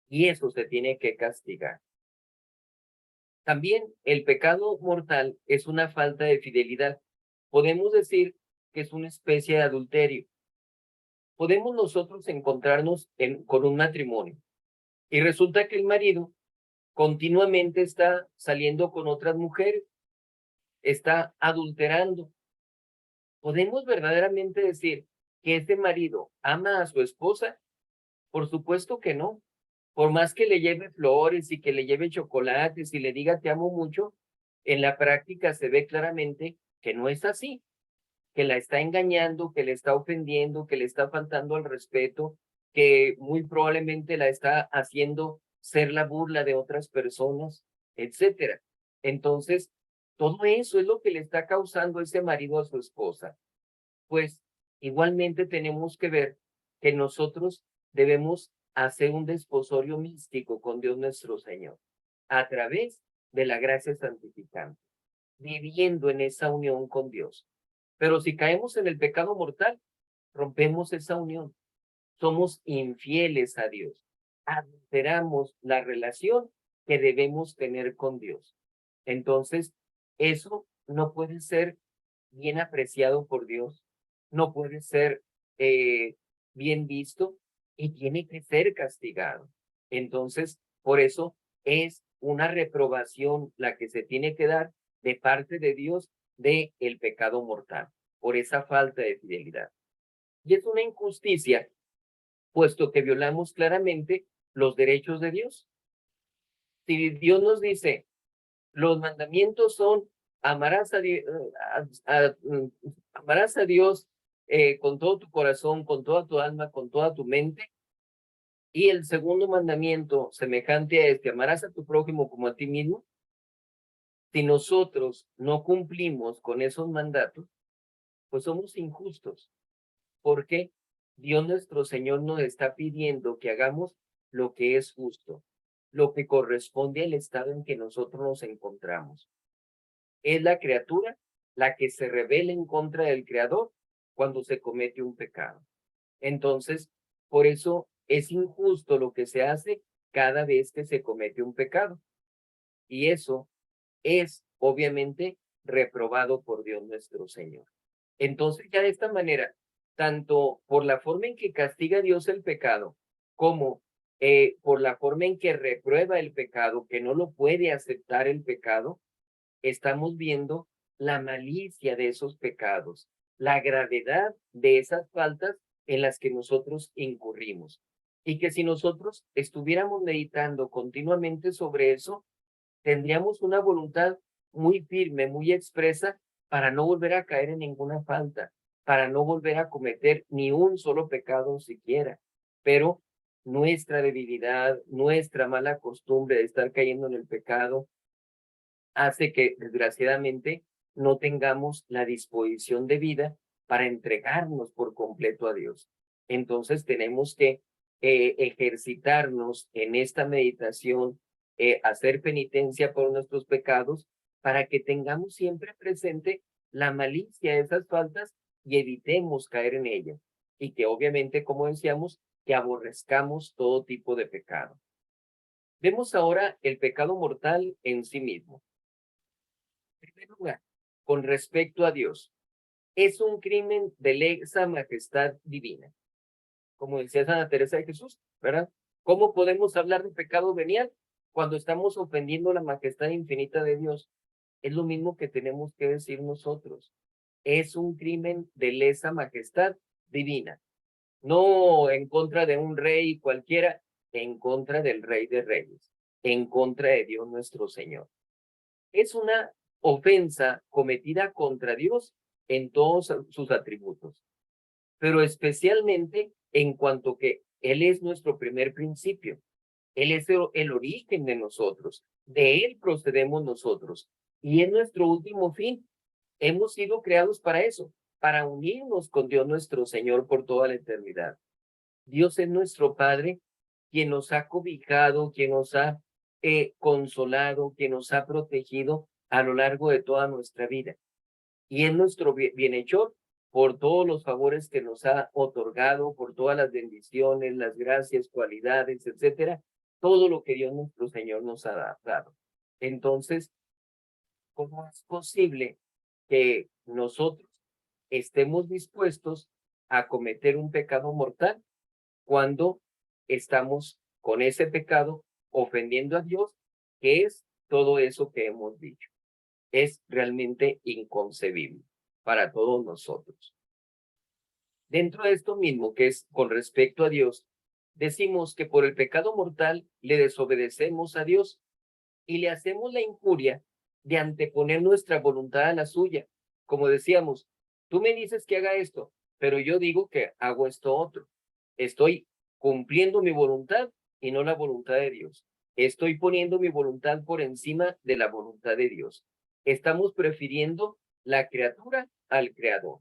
y eso se tiene que castigar. También el pecado mortal es una falta de fidelidad. Podemos decir que es una especie de adulterio. Podemos nosotros encontrarnos con un matrimonio y resulta que el marido continuamente está saliendo con otras mujeres, está adulterando. ¿Podemos verdaderamente decir que este marido ama a su esposa? Por supuesto que no. Por más que le lleve flores y que le lleve chocolates y le diga te amo mucho, en la práctica se ve claramente que no es así, que la está engañando, que le está ofendiendo, que le está faltando al respeto, que muy probablemente la está haciendo ser la burla de otras personas, etcétera. Entonces, todo eso es lo que le está causando ese marido a su esposa. Pues igualmente tenemos que ver que nosotros debemos hacer un desposorio místico con Dios nuestro Señor a través de la gracia santificante, viviendo en esa unión con Dios. Pero si caemos en el pecado mortal, rompemos esa unión. Somos infieles a Dios. Adulteramos la relación que debemos tener con Dios. Entonces, eso no puede ser bien apreciado por Dios, no puede ser bien visto y tiene que ser castigado. Entonces, por eso es una reprobación la que se tiene que dar de parte de Dios de el pecado mortal, por esa falta de fidelidad. Y es una injusticia, puesto que violamos claramente los derechos de Dios. Si Dios nos dice, los mandamientos son amarás amarás a Dios con todo tu corazón, con toda tu alma, con toda tu mente. Y el segundo mandamiento, semejante a este, amarás a tu prójimo como a ti mismo. Si nosotros no cumplimos con esos mandatos, pues somos injustos, porque Dios nuestro Señor nos está pidiendo que hagamos lo que es justo, lo que corresponde al estado en que nosotros nos encontramos. Es la criatura la que se rebela en contra del Creador cuando se comete un pecado. Entonces, por eso es injusto lo que se hace cada vez que se comete un pecado. Y eso es obviamente reprobado por Dios nuestro Señor. Entonces, ya de esta manera, tanto por la forma en que castiga Dios el pecado, como por la forma en que reprueba el pecado, que no lo puede aceptar el pecado, estamos viendo la malicia de esos pecados, la gravedad de esas faltas en las que nosotros incurrimos. Y que si nosotros estuviéramos meditando continuamente sobre eso, tendríamos una voluntad muy firme, muy expresa para no volver a caer en ninguna falta, para no volver a cometer ni un solo pecado siquiera. Pero nuestra debilidad, nuestra mala costumbre de estar cayendo en el pecado, hace que desgraciadamente no tengamos la disposición de vida para entregarnos por completo a Dios. Entonces tenemos que ejercitarnos en esta meditación, hacer penitencia por nuestros pecados para que tengamos siempre presente la malicia de esas faltas y evitemos caer en ellas. Y que obviamente, como decíamos, que aborrezcamos todo tipo de pecado. Vemos ahora el pecado mortal en sí mismo. En primer lugar, con respecto a Dios, es un crimen de lesa majestad divina. Como decía Santa Teresa de Jesús, ¿verdad? ¿Cómo podemos hablar de pecado venial cuando estamos ofendiendo la majestad infinita de Dios? Es lo mismo que tenemos que decir nosotros. Es un crimen de lesa majestad divina. No en contra de un rey cualquiera, en contra del Rey de Reyes, en contra de Dios nuestro Señor. Es una ofensa cometida contra Dios en todos sus atributos, pero especialmente en cuanto que Él es nuestro primer principio. Él es el origen de nosotros. De Él procedemos nosotros. Y es nuestro último fin. Hemos sido creados para eso, para unirnos con Dios nuestro Señor por toda la eternidad. Dios es nuestro Padre, quien nos ha cobijado, quien nos ha consolado, quien nos ha protegido a lo largo de toda nuestra vida. Y es nuestro bienhechor por todos los favores que nos ha otorgado, por todas las bendiciones, las gracias, cualidades, etcétera, todo lo que Dios nuestro Señor nos ha dado. Entonces, ¿cómo es posible que nosotros estemos dispuestos a cometer un pecado mortal cuando estamos con ese pecado ofendiendo a Dios, que es todo eso que hemos dicho? Es realmente inconcebible para todos nosotros. Dentro de esto mismo, que es con respecto a Dios, decimos que por el pecado mortal le desobedecemos a Dios y le hacemos la injuria de anteponer nuestra voluntad a la suya. Como decíamos, tú me dices que haga esto, pero yo digo que hago esto otro. Estoy cumpliendo mi voluntad y no la voluntad de Dios. Estoy poniendo mi voluntad por encima de la voluntad de Dios. Estamos prefiriendo la criatura al creador.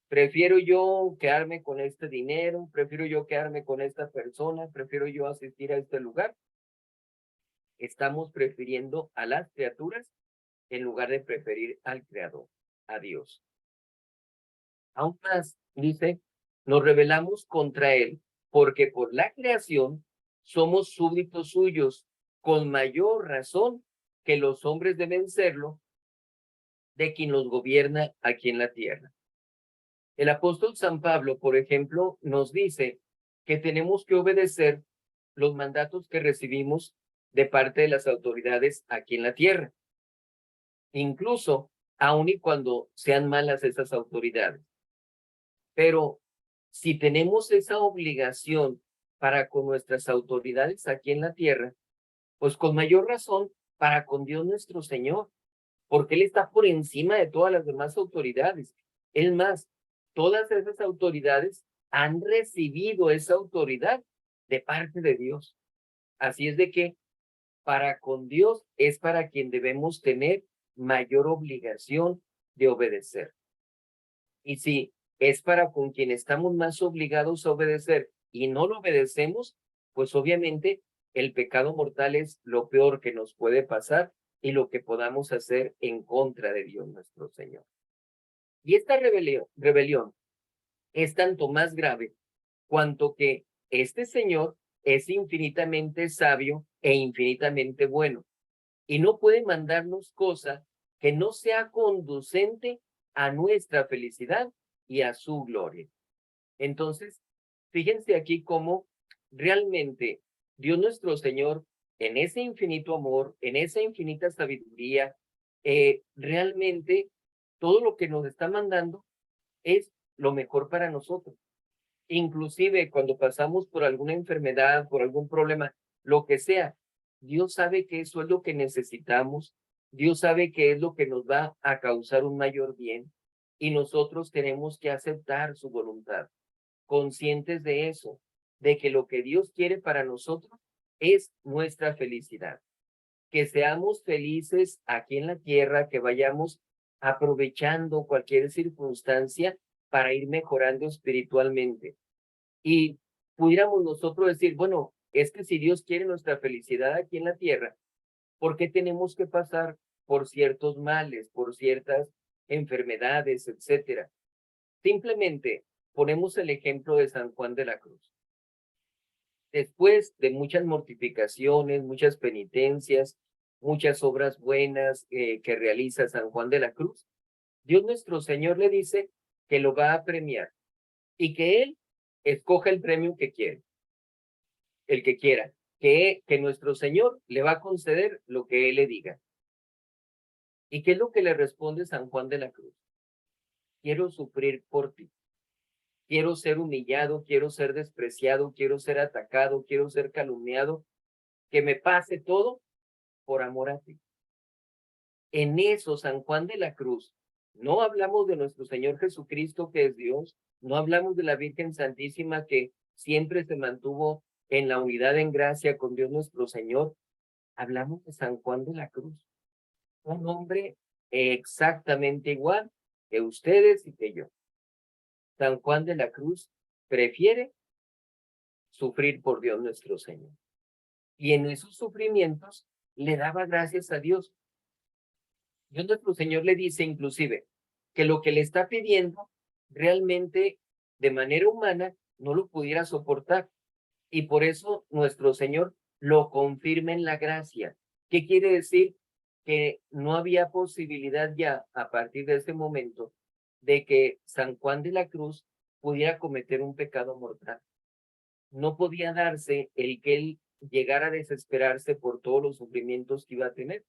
Prefiero yo quedarme con este dinero, prefiero yo quedarme con esta persona, prefiero yo asistir a este lugar. Estamos prefiriendo a las criaturas en lugar de preferir al creador, a Dios. Aún más, dice, nos rebelamos contra él porque por la creación somos súbditos suyos, con mayor razón que los hombres deben serlo de quien los gobierna aquí en la tierra. El apóstol San Pablo, por ejemplo, nos dice que tenemos que obedecer los mandatos que recibimos de parte de las autoridades aquí en la tierra, incluso aun y cuando sean malas esas autoridades. Pero si tenemos esa obligación para con nuestras autoridades aquí en la tierra, pues con mayor razón para con Dios nuestro Señor, porque Él está por encima de todas las demás autoridades. Es más, todas esas autoridades han recibido esa autoridad de parte de Dios. Así es de que para con Dios es para quien debemos tener mayor obligación de obedecer. Y si es para con quien estamos más obligados a obedecer y no lo obedecemos, pues obviamente el pecado mortal es lo peor que nos puede pasar y lo que podamos hacer en contra de Dios nuestro Señor. Y esta rebelión es tanto más grave cuanto que este Señor es infinitamente sabio e infinitamente bueno y no puede mandarnos cosa que no sea conducente a nuestra felicidad y a su gloria. Entonces, fíjense aquí cómo realmente Dios nuestro Señor, en ese infinito amor, en esa infinita sabiduría, realmente todo lo que nos está mandando es lo mejor para nosotros. Inclusive cuando pasamos por alguna enfermedad, por algún problema, lo que sea, Dios sabe que eso es lo que necesitamos, Dios sabe que es lo que nos va a causar un mayor bien y nosotros tenemos que aceptar su voluntad, conscientes de eso, de que lo que Dios quiere para nosotros es nuestra felicidad, que seamos felices aquí en la tierra, que vayamos aprovechando cualquier circunstancia para ir mejorando espiritualmente. Y pudiéramos nosotros decir, bueno, es que si Dios quiere nuestra felicidad aquí en la tierra, ¿por qué tenemos que pasar por ciertos males, por ciertas enfermedades, etcétera? Simplemente ponemos el ejemplo de San Juan de la Cruz. Después de muchas mortificaciones, muchas penitencias, muchas obras buenas que realiza San Juan de la Cruz, Dios nuestro Señor le dice que lo va a premiar y que él escoja el premio que quiere, el que quiera, que nuestro Señor le va a conceder lo que él le diga. ¿Y qué es lo que le responde San Juan de la Cruz? Quiero sufrir por ti. Quiero ser humillado, quiero ser despreciado, quiero ser atacado, quiero ser calumniado, que me pase todo por amor a ti. En eso, San Juan de la Cruz, no hablamos de nuestro Señor Jesucristo, que es Dios, no hablamos de la Virgen Santísima, que siempre se mantuvo en la unidad en gracia con Dios nuestro Señor, hablamos de San Juan de la Cruz, un hombre exactamente igual que ustedes y que yo. San Juan de la Cruz prefiere sufrir por Dios nuestro Señor. Y en esos sufrimientos le daba gracias a Dios. Dios nuestro Señor le dice inclusive que lo que le está pidiendo realmente de manera humana no lo pudiera soportar. Y por eso nuestro Señor lo confirma en la gracia. ¿Qué quiere decir? Que no había posibilidad ya a partir de ese momento de que San Juan de la Cruz pudiera cometer un pecado mortal. No podía darse el que él llegara a desesperarse por todos los sufrimientos que iba a tener.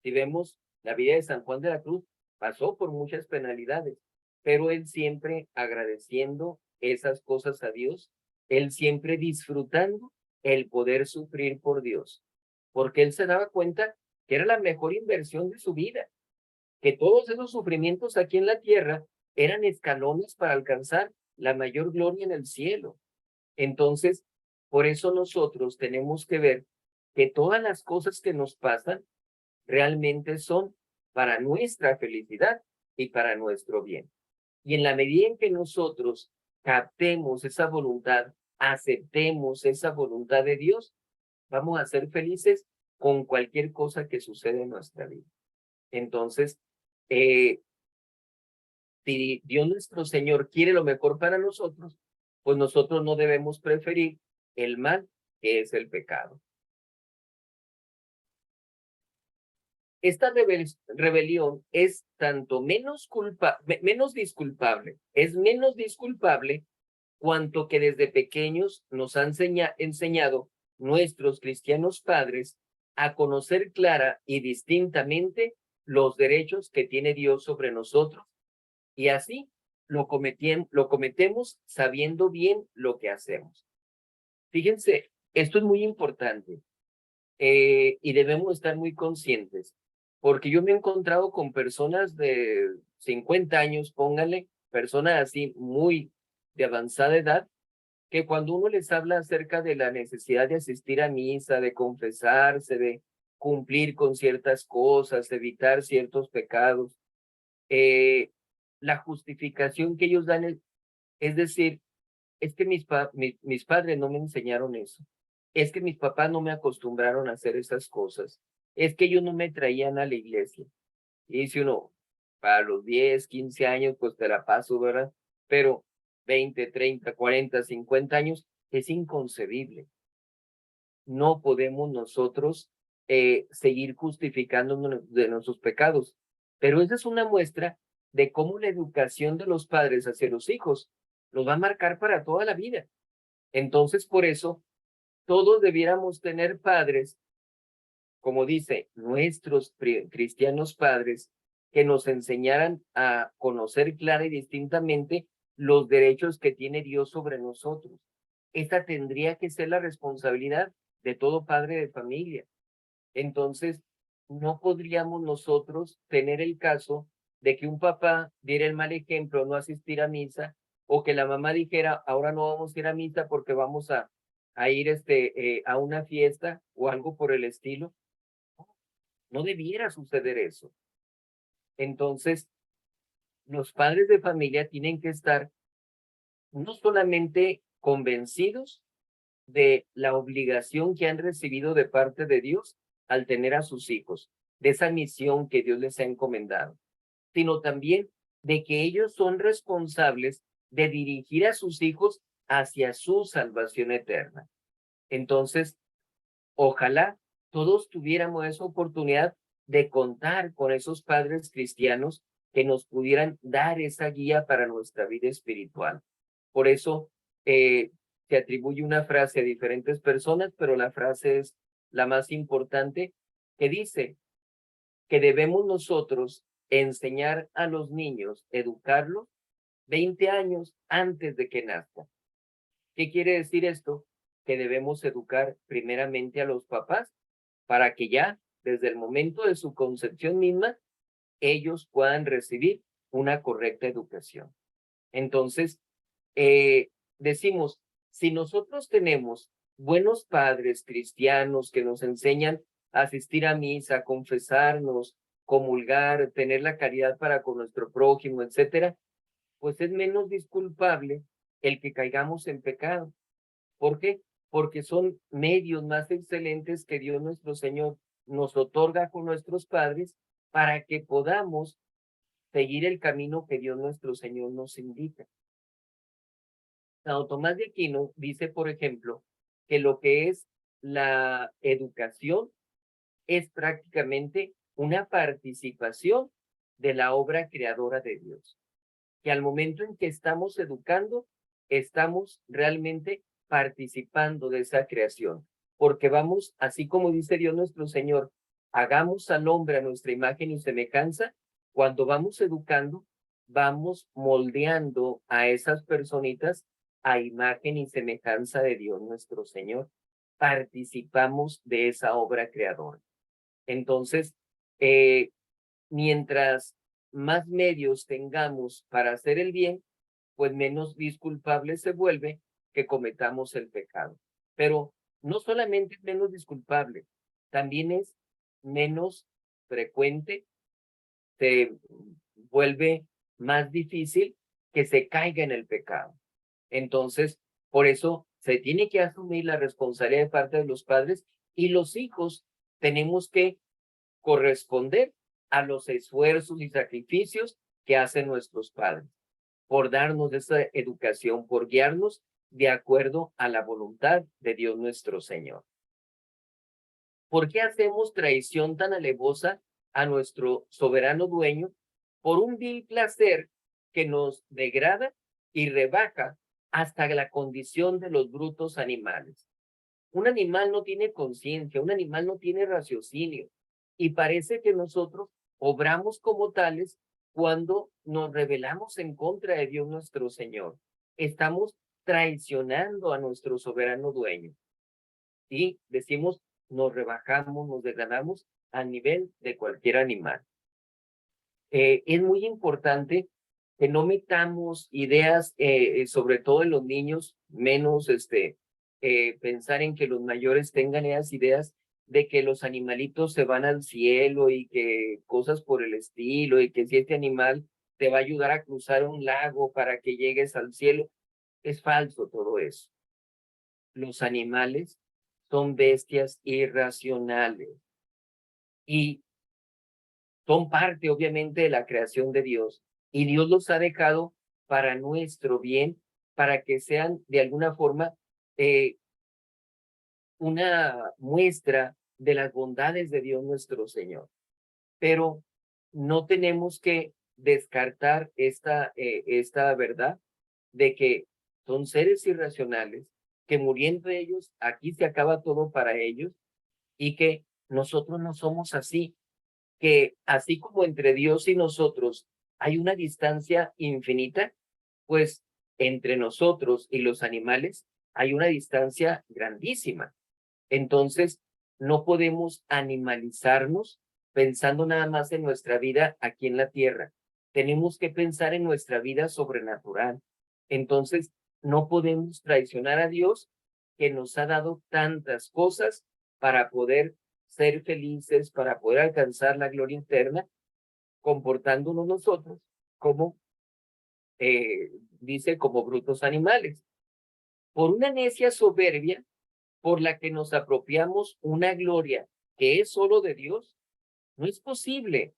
Si vemos la vida de San Juan de la Cruz, pasó por muchas penalidades, pero él siempre agradeciendo esas cosas a Dios, él siempre disfrutando el poder sufrir por Dios, porque él se daba cuenta que era la mejor inversión de su vida, que todos esos sufrimientos aquí en la tierra eran escalones para alcanzar la mayor gloria en el cielo. Entonces, por eso nosotros tenemos que ver que todas las cosas que nos pasan realmente son para nuestra felicidad y para nuestro bien. Y en la medida en que nosotros captemos esa voluntad, aceptemos esa voluntad de Dios, vamos a ser felices con cualquier cosa que suceda en nuestra vida. Entonces, si Dios nuestro Señor quiere lo mejor para nosotros, pues nosotros no debemos preferir el mal, que es el pecado. Esta rebelión es tanto menos disculpable, es menos disculpable cuanto que desde pequeños nos han enseñado nuestros cristianos padres a conocer clara y distintamente los derechos que tiene Dios sobre nosotros, y así lo cometemos sabiendo bien lo que hacemos. Fíjense, esto es muy importante y debemos estar muy conscientes, porque yo me he encontrado con personas de 50 años, pónganle, personas así muy de avanzada edad, que cuando uno les habla acerca de la necesidad de asistir a misa, de confesarse, de cumplir con ciertas cosas, evitar ciertos pecados, la justificación que ellos dan es decir, es que mis padres no me enseñaron eso, es que mis papás no me acostumbraron a hacer esas cosas, es que ellos no me traían a la iglesia. Y dice uno, para los 10, 15 años, pues te la paso, ¿verdad? Pero 20, 30, 40, 50 años es inconcebible. No podemos nosotros seguir justificándonos de nuestros pecados. Pero esa es una muestra de cómo la educación de los padres hacia los hijos los va a marcar para toda la vida. Entonces, por eso, todos debiéramos tener padres, como dice, nuestros cristianos padres, que nos enseñaran a conocer clara y distintamente los derechos que tiene Dios sobre nosotros. Esta tendría que ser la responsabilidad de todo padre de familia. Entonces, no podríamos nosotros tener el caso de que un papá diera el mal ejemplo, no asistir a misa, o que la mamá dijera, ahora no vamos a ir a misa porque vamos a ir a una fiesta o algo por el estilo. No debiera suceder eso. Entonces, los padres de familia tienen que estar no solamente convencidos de la obligación que han recibido de parte de Dios al tener a sus hijos, de esa misión que Dios les ha encomendado, sino también de que ellos son responsables de dirigir a sus hijos hacia su salvación eterna. Entonces, ojalá todos tuviéramos esa oportunidad de contar con esos padres cristianos que nos pudieran dar esa guía para nuestra vida espiritual. Por eso se atribuye una frase a diferentes personas, pero la frase es la más importante, que dice que debemos nosotros enseñar a los niños, educarlos 20 años antes de que nazcan. ¿Qué quiere decir esto? Que debemos educar primeramente a los papás para que ya desde el momento de su concepción misma, ellos puedan recibir una correcta educación. Entonces, decimos, si nosotros tenemos buenos padres cristianos que nos enseñan a asistir a misa, confesarnos, comulgar, tener la caridad para con nuestro prójimo, etcétera, pues es menos disculpable el que caigamos en pecado. ¿Por qué? Porque son medios más excelentes que Dios nuestro Señor nos otorga con nuestros padres para que podamos seguir el camino que Dios nuestro Señor nos indica. Santo Tomás de Aquino dice, por ejemplo, que lo que es la educación es prácticamente una participación de la obra creadora de Dios. Que al momento en que estamos educando, estamos realmente participando de esa creación, porque vamos, así como dice Dios nuestro Señor, hagamos al hombre a nuestra imagen y semejanza. Cuando vamos educando, vamos moldeando a esas personitas a imagen y semejanza de Dios nuestro Señor. Participamos de esa obra creadora. Entonces, mientras más medios tengamos para hacer el bien, pues menos disculpable se vuelve que cometamos el pecado. Pero no solamente es menos disculpable, también es menos frecuente, se vuelve más difícil que se caiga en el pecado. Entonces, por eso se tiene que asumir la responsabilidad de parte de los padres, y los hijos tenemos que corresponder a los esfuerzos y sacrificios que hacen nuestros padres por darnos esa educación, por guiarnos de acuerdo a la voluntad de Dios nuestro Señor. ¿Por qué hacemos traición tan alevosa a nuestro soberano dueño por un vil placer que nos degrada y rebaja hasta la condición de los brutos animales? Un animal no tiene conciencia, un animal no tiene raciocinio, y parece que nosotros obramos como tales cuando nos rebelamos en contra de Dios nuestro Señor. Estamos traicionando a nuestro soberano dueño y decimos, nos rebajamos, nos degradamos al nivel de cualquier animal. Es muy importante que no metamos ideas, sobre todo en los niños, menos pensar en que los mayores tengan esas ideas de que los animalitos se van al cielo y que cosas por el estilo, y que si este animal te va a ayudar a cruzar un lago para que llegues al cielo. Es falso todo eso. Los animales son bestias irracionales y son parte, obviamente, de la creación de Dios, y Dios los ha dejado para nuestro bien, para que sean de alguna forma una muestra de las bondades de Dios nuestro Señor. Pero no tenemos que descartar esta verdad de que son seres irracionales, que muriendo ellos, aquí se acaba todo para ellos, y que nosotros no somos así, que así como entre Dios y nosotros hay una distancia infinita, pues entre nosotros y los animales hay una distancia grandísima. Entonces, no podemos animalizarnos pensando nada más en nuestra vida aquí en la tierra. Tenemos que pensar en nuestra vida sobrenatural. Entonces, no podemos traicionar a Dios, que nos ha dado tantas cosas para poder ser felices, para poder alcanzar la gloria eterna, comportándonos nosotros como, dice, como brutos animales. Por una necia soberbia por la que nos apropiamos una gloria que es solo de Dios, no es posible.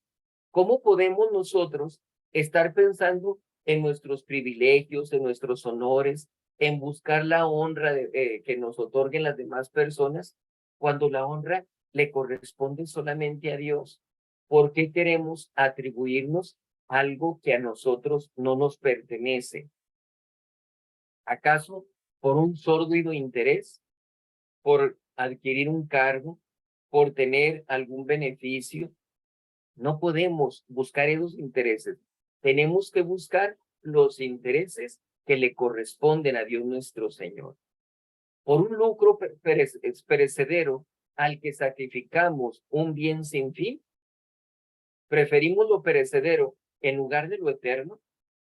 ¿Cómo podemos nosotros estar pensando en nuestros privilegios, en nuestros honores, en buscar la honra que nos otorguen las demás personas, cuando la honra le corresponde solamente a Dios? ¿Por qué queremos atribuirnos algo que a nosotros no nos pertenece? ¿Acaso por un sórdido interés? ¿Por adquirir un cargo? ¿Por tener algún beneficio? No podemos buscar esos intereses. Tenemos que buscar los intereses que le corresponden a Dios nuestro Señor. Por un lucro perecedero al que sacrificamos un bien sin fin, preferimos lo perecedero en lugar de lo eterno.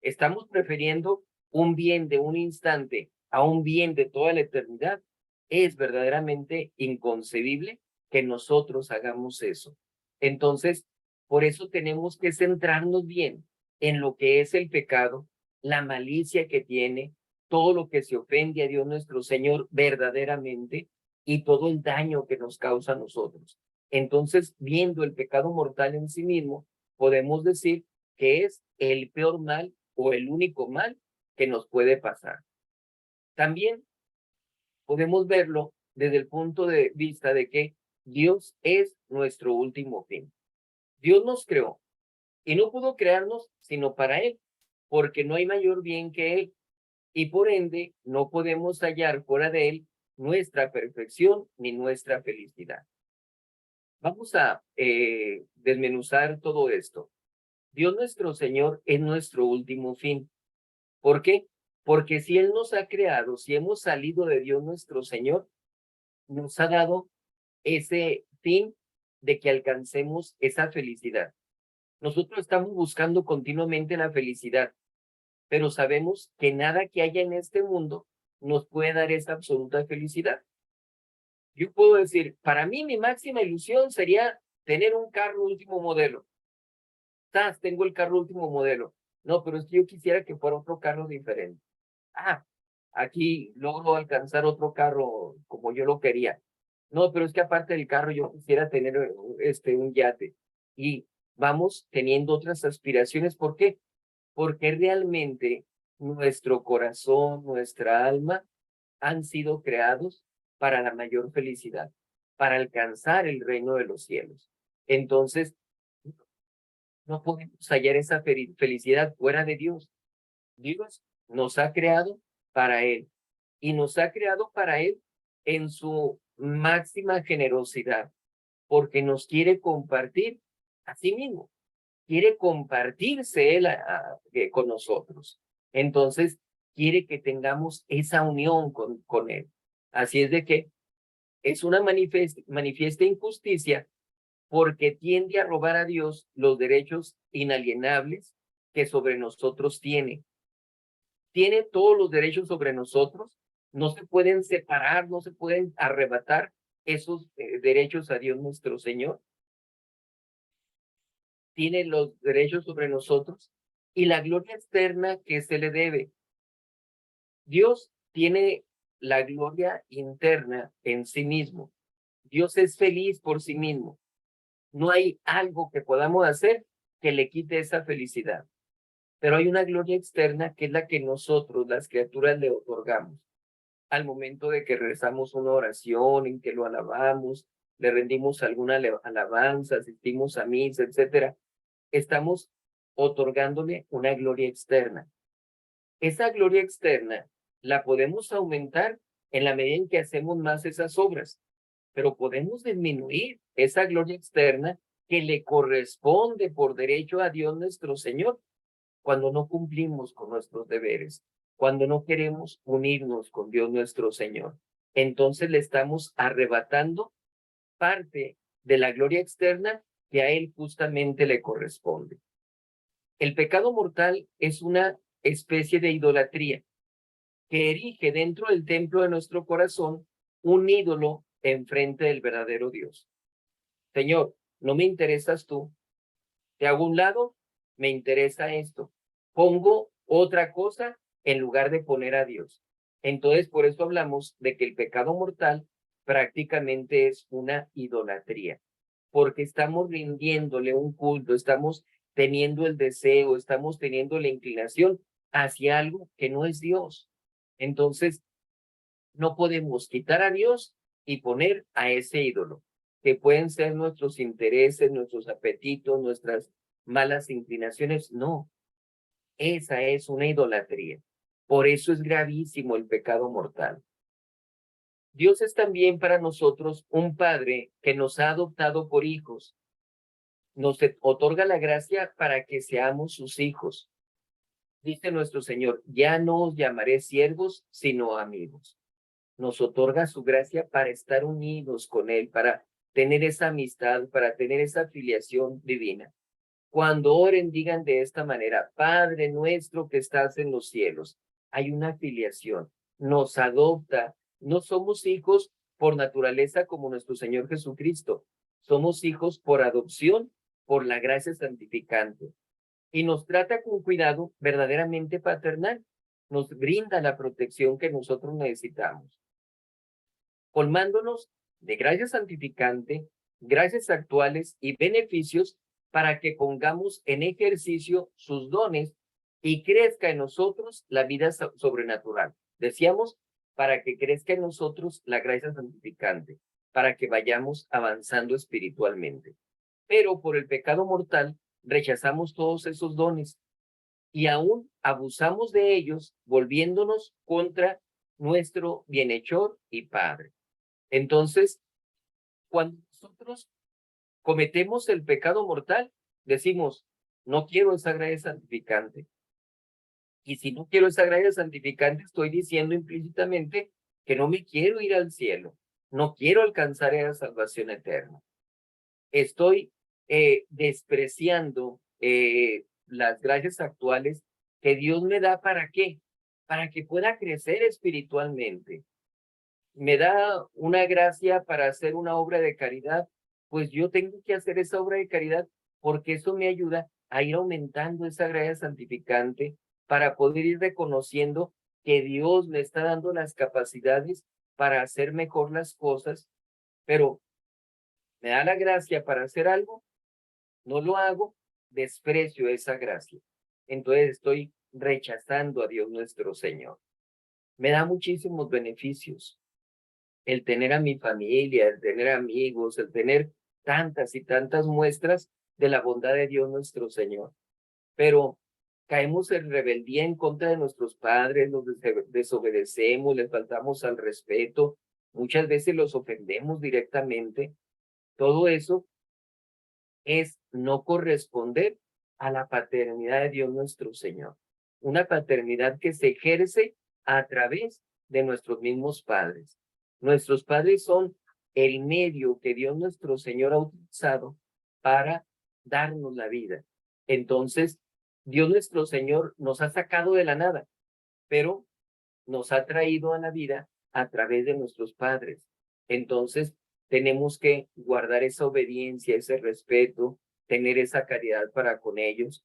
Estamos prefiriendo un bien de un instante a un bien de toda la eternidad. Es verdaderamente inconcebible que nosotros hagamos eso. Entonces, por eso tenemos que centrarnos bien en lo que es el pecado, la malicia que tiene, todo lo que se ofende a Dios nuestro Señor verdaderamente y todo el daño que nos causa a nosotros. Entonces, viendo el pecado mortal en sí mismo, podemos decir que es el peor mal o el único mal que nos puede pasar. También podemos verlo desde el punto de vista de que Dios es nuestro último fin. Dios nos creó y no pudo crearnos sino para Él, porque no hay mayor bien que Él y por ende no podemos hallar fuera de Él nuestra perfección ni nuestra felicidad. Vamos a desmenuzar todo esto. Dios nuestro Señor es nuestro último fin. ¿Por qué? Porque si Él nos ha creado, si hemos salido de Dios nuestro Señor, nos ha dado ese fin de que alcancemos esa felicidad. Nosotros estamos buscando continuamente la felicidad, pero sabemos que nada que haya en este mundo nos puede dar esa absoluta felicidad. Yo puedo decir, para mí mi máxima ilusión sería tener un carro último modelo. Tengo el carro último modelo. No, pero es que yo quisiera que fuera otro carro diferente. Aquí logro alcanzar otro carro como yo lo quería. No, pero es que aparte del carro yo quisiera tener un yate. Y vamos teniendo otras aspiraciones. ¿Por qué? Porque realmente nuestro corazón, nuestra alma han sido creados para la mayor felicidad, para alcanzar el reino de los cielos. Entonces, no podemos hallar esa felicidad fuera de Dios. Dios nos ha creado para Él y nos ha creado para Él en su máxima generosidad, porque nos quiere compartir a sí mismo, quiere compartirse Él con nosotros. Entonces, quiere que tengamos esa unión con Él. Así es de que es una manifiesta injusticia porque tiende a robar a Dios los derechos inalienables que sobre nosotros tiene. Tiene todos los derechos sobre nosotros, no se pueden separar, no se pueden arrebatar esos derechos a Dios nuestro Señor. Tiene los derechos sobre nosotros y la gloria externa que se le debe. Dios tiene la gloria interna en sí mismo. Dios es feliz por sí mismo. No hay algo que podamos hacer que le quite esa felicidad. Pero hay una gloria externa que es la que nosotros, las criaturas, le otorgamos. Al momento de que rezamos una oración, en que lo alabamos, le rendimos alguna alabanza, asistimos a misa, etcétera, estamos otorgándole una gloria externa. Esa gloria externa la podemos aumentar en la medida en que hacemos más esas obras, pero podemos disminuir esa gloria externa que le corresponde por derecho a Dios nuestro Señor cuando no cumplimos con nuestros deberes, cuando no queremos unirnos con Dios nuestro Señor. Entonces le estamos arrebatando parte de la gloria externa que a Él justamente le corresponde. El pecado mortal es una especie de idolatría que erige dentro del templo de nuestro corazón un ídolo enfrente del verdadero Dios. Señor, no me interesas tú. Te hago un lado, me interesa esto. Pongo otra cosa en lugar de poner a Dios. Entonces, por eso hablamos de que el pecado mortal prácticamente es una idolatría, porque estamos rindiéndole un culto, estamos teniendo el deseo, estamos teniendo la inclinación hacia algo que no es Dios. Entonces, no podemos quitar a Dios y poner a ese ídolo, que pueden ser nuestros intereses, nuestros apetitos, nuestras malas inclinaciones. No, esa es una idolatría. Por eso es gravísimo el pecado mortal. Dios es también para nosotros un Padre que nos ha adoptado por hijos. Nos otorga la gracia para que seamos sus hijos. Dice nuestro Señor, ya no os llamaré siervos, sino amigos. Nos otorga su gracia para estar unidos con Él, para tener esa amistad, para tener esa filiación divina. Cuando oren, digan de esta manera, Padre nuestro que estás en los cielos. Hay una filiación, nos adopta, no somos hijos por naturaleza como nuestro Señor Jesucristo. Somos hijos por adopción, por la gracia santificante. Y nos trata con cuidado verdaderamente paternal. Nos brinda la protección que nosotros necesitamos, colmándonos de gracia santificante, gracias actuales y beneficios para que pongamos en ejercicio sus dones y crezca en nosotros la vida sobrenatural. Decíamos, para que crezca en nosotros la gracia santificante, para que vayamos avanzando espiritualmente. Pero por el pecado mortal rechazamos todos esos dones y aún abusamos de ellos, volviéndonos contra nuestro bienhechor y Padre. Entonces, cuando nosotros cometemos el pecado mortal, decimos, no quiero esa gracia santificante. Y si no quiero esa gracia santificante, estoy diciendo implícitamente que no me quiero ir al cielo, no quiero alcanzar esa salvación eterna. Estoy despreciando las gracias actuales que Dios me da. ¿Para qué? Para que pueda crecer espiritualmente. Me da una gracia para hacer una obra de caridad, pues yo tengo que hacer esa obra de caridad porque eso me ayuda a ir aumentando esa gracia santificante para poder ir reconociendo que Dios me está dando las capacidades para hacer mejor las cosas, pero me da la gracia para hacer algo, no lo hago, desprecio esa gracia. Entonces estoy rechazando a Dios nuestro Señor. Me da muchísimos beneficios el tener a mi familia, el tener amigos, el tener tantas y tantas muestras de la bondad de Dios nuestro Señor. Pero caemos en rebeldía en contra de nuestros padres, los desobedecemos, les faltamos al respeto, muchas veces los ofendemos directamente. Todo eso es no corresponder a la paternidad de Dios nuestro Señor. Una paternidad que se ejerce a través de nuestros mismos padres. Nuestros padres son el medio que Dios nuestro Señor ha utilizado para darnos la vida. Entonces, Dios nuestro Señor nos ha sacado de la nada, pero nos ha traído a la vida a través de nuestros padres. Entonces, tenemos que guardar esa obediencia, ese respeto, tener esa caridad para con ellos.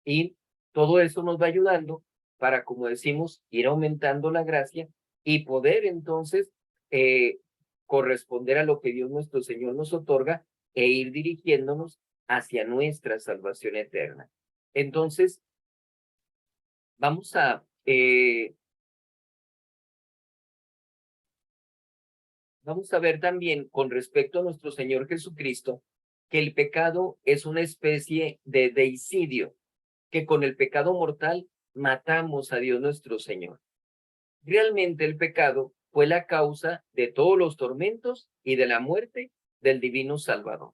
Y todo eso nos va ayudando para, como decimos, ir aumentando la gracia y poder entonces corresponder a lo que Dios nuestro Señor nos otorga e ir dirigiéndonos hacia nuestra salvación eterna. Entonces, vamos a ver también con respecto a nuestro Señor Jesucristo que el pecado es una especie de deicidio, que con el pecado mortal matamos a Dios nuestro Señor. Realmente el pecado fue la causa de todos los tormentos y de la muerte del divino Salvador.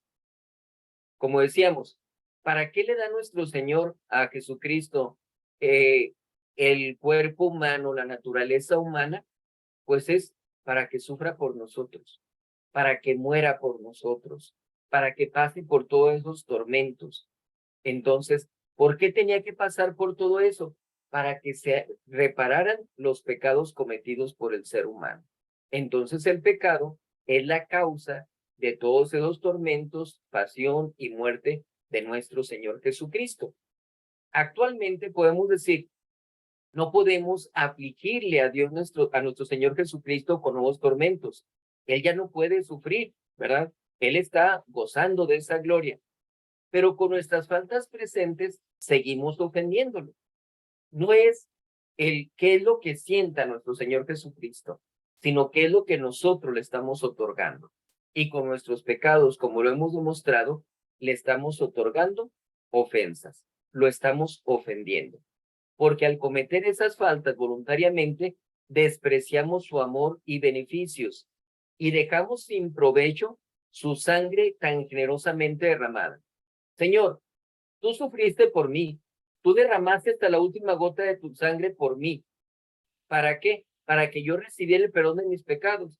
Como decíamos, ¿para qué le da nuestro Señor a Jesucristo el cuerpo humano, la naturaleza humana? Pues es para que sufra por nosotros, para que muera por nosotros, para que pase por todos esos tormentos. Entonces, ¿por qué tenía que pasar por todo eso? Para que se repararan los pecados cometidos por el ser humano. Entonces, el pecado es la causa de todos esos tormentos, pasión y muerte de nuestro Señor Jesucristo. Actualmente podemos decir, no podemos afligirle a nuestro Señor Jesucristo con nuevos tormentos. Él ya no puede sufrir, ¿verdad? Él está gozando de esa gloria. Pero con nuestras faltas presentes seguimos ofendiéndolo. No es qué es lo que sienta nuestro Señor Jesucristo, sino qué es lo que nosotros le estamos otorgando. Y con nuestros pecados, como lo hemos demostrado, le estamos otorgando ofensas, lo estamos ofendiendo. Porque al cometer esas faltas voluntariamente, despreciamos su amor y beneficios y dejamos sin provecho su sangre tan generosamente derramada. Señor, tú sufriste por mí, tú derramaste hasta la última gota de tu sangre por mí. ¿Para qué? Para que yo recibiera el perdón de mis pecados.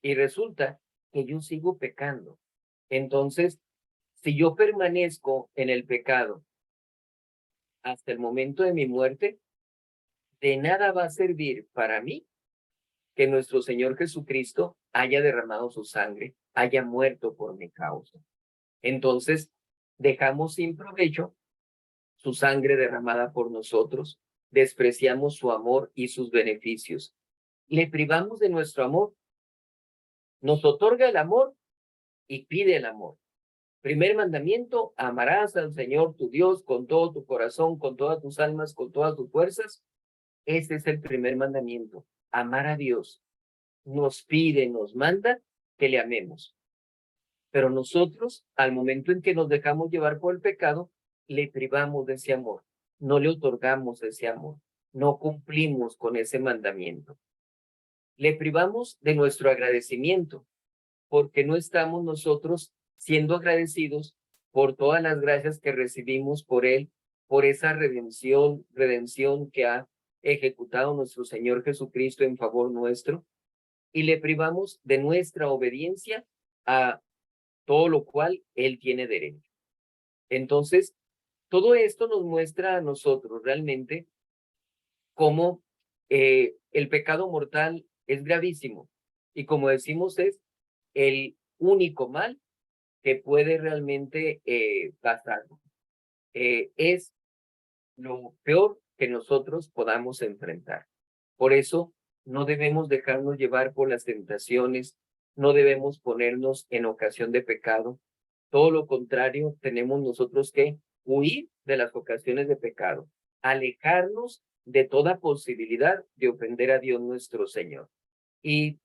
Y resulta que yo sigo pecando. Entonces, si yo permanezco en el pecado hasta el momento de mi muerte, de nada va a servir para mí que nuestro Señor Jesucristo haya derramado su sangre, haya muerto por mi causa. Entonces, dejamos sin provecho su sangre derramada por nosotros, despreciamos su amor y sus beneficios, le privamos de nuestro amor, nos otorga el amor y pide el amor. Primer mandamiento, amarás al Señor tu Dios con todo tu corazón, con todas tus almas, con todas tus fuerzas. Ese es el primer mandamiento, amar a Dios. Nos pide, nos manda que le amemos. Pero nosotros, al momento en que nos dejamos llevar por el pecado, le privamos de ese amor, no le otorgamos ese amor, no cumplimos con ese mandamiento. Le privamos de nuestro agradecimiento, porque no estamos nosotros siendo agradecidos por todas las gracias que recibimos por Él, por esa redención que ha ejecutado nuestro Señor Jesucristo en favor nuestro, y le privamos de nuestra obediencia a todo lo cual Él tiene derecho. Entonces, todo esto nos muestra a nosotros realmente cómo el pecado mortal es gravísimo y, como decimos, es el único mal que puede realmente pasar. Es lo peor que nosotros podamos enfrentar. Por eso no debemos dejarnos llevar por las tentaciones, no debemos ponernos en ocasión de pecado. Todo lo contrario, tenemos nosotros que huir de las ocasiones de pecado, alejarnos de toda posibilidad de ofender a Dios nuestro Señor. Y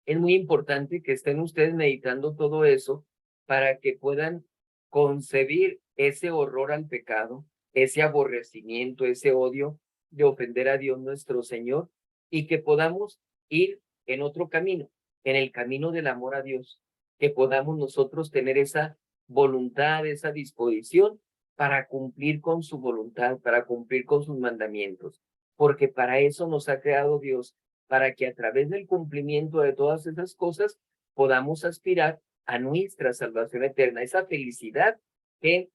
es muy importante que estén ustedes meditando todo eso para que puedan concebir ese horror al pecado, ese aborrecimiento, ese odio de ofender a Dios nuestro Señor, y que podamos ir en otro camino, en el camino del amor a Dios, que podamos nosotros tener esa voluntad, esa disposición para cumplir con su voluntad, para cumplir con sus mandamientos, porque para eso nos ha creado Dios, para que a través del cumplimiento de todas esas cosas podamos aspirar a nuestra salvación eterna, esa felicidad que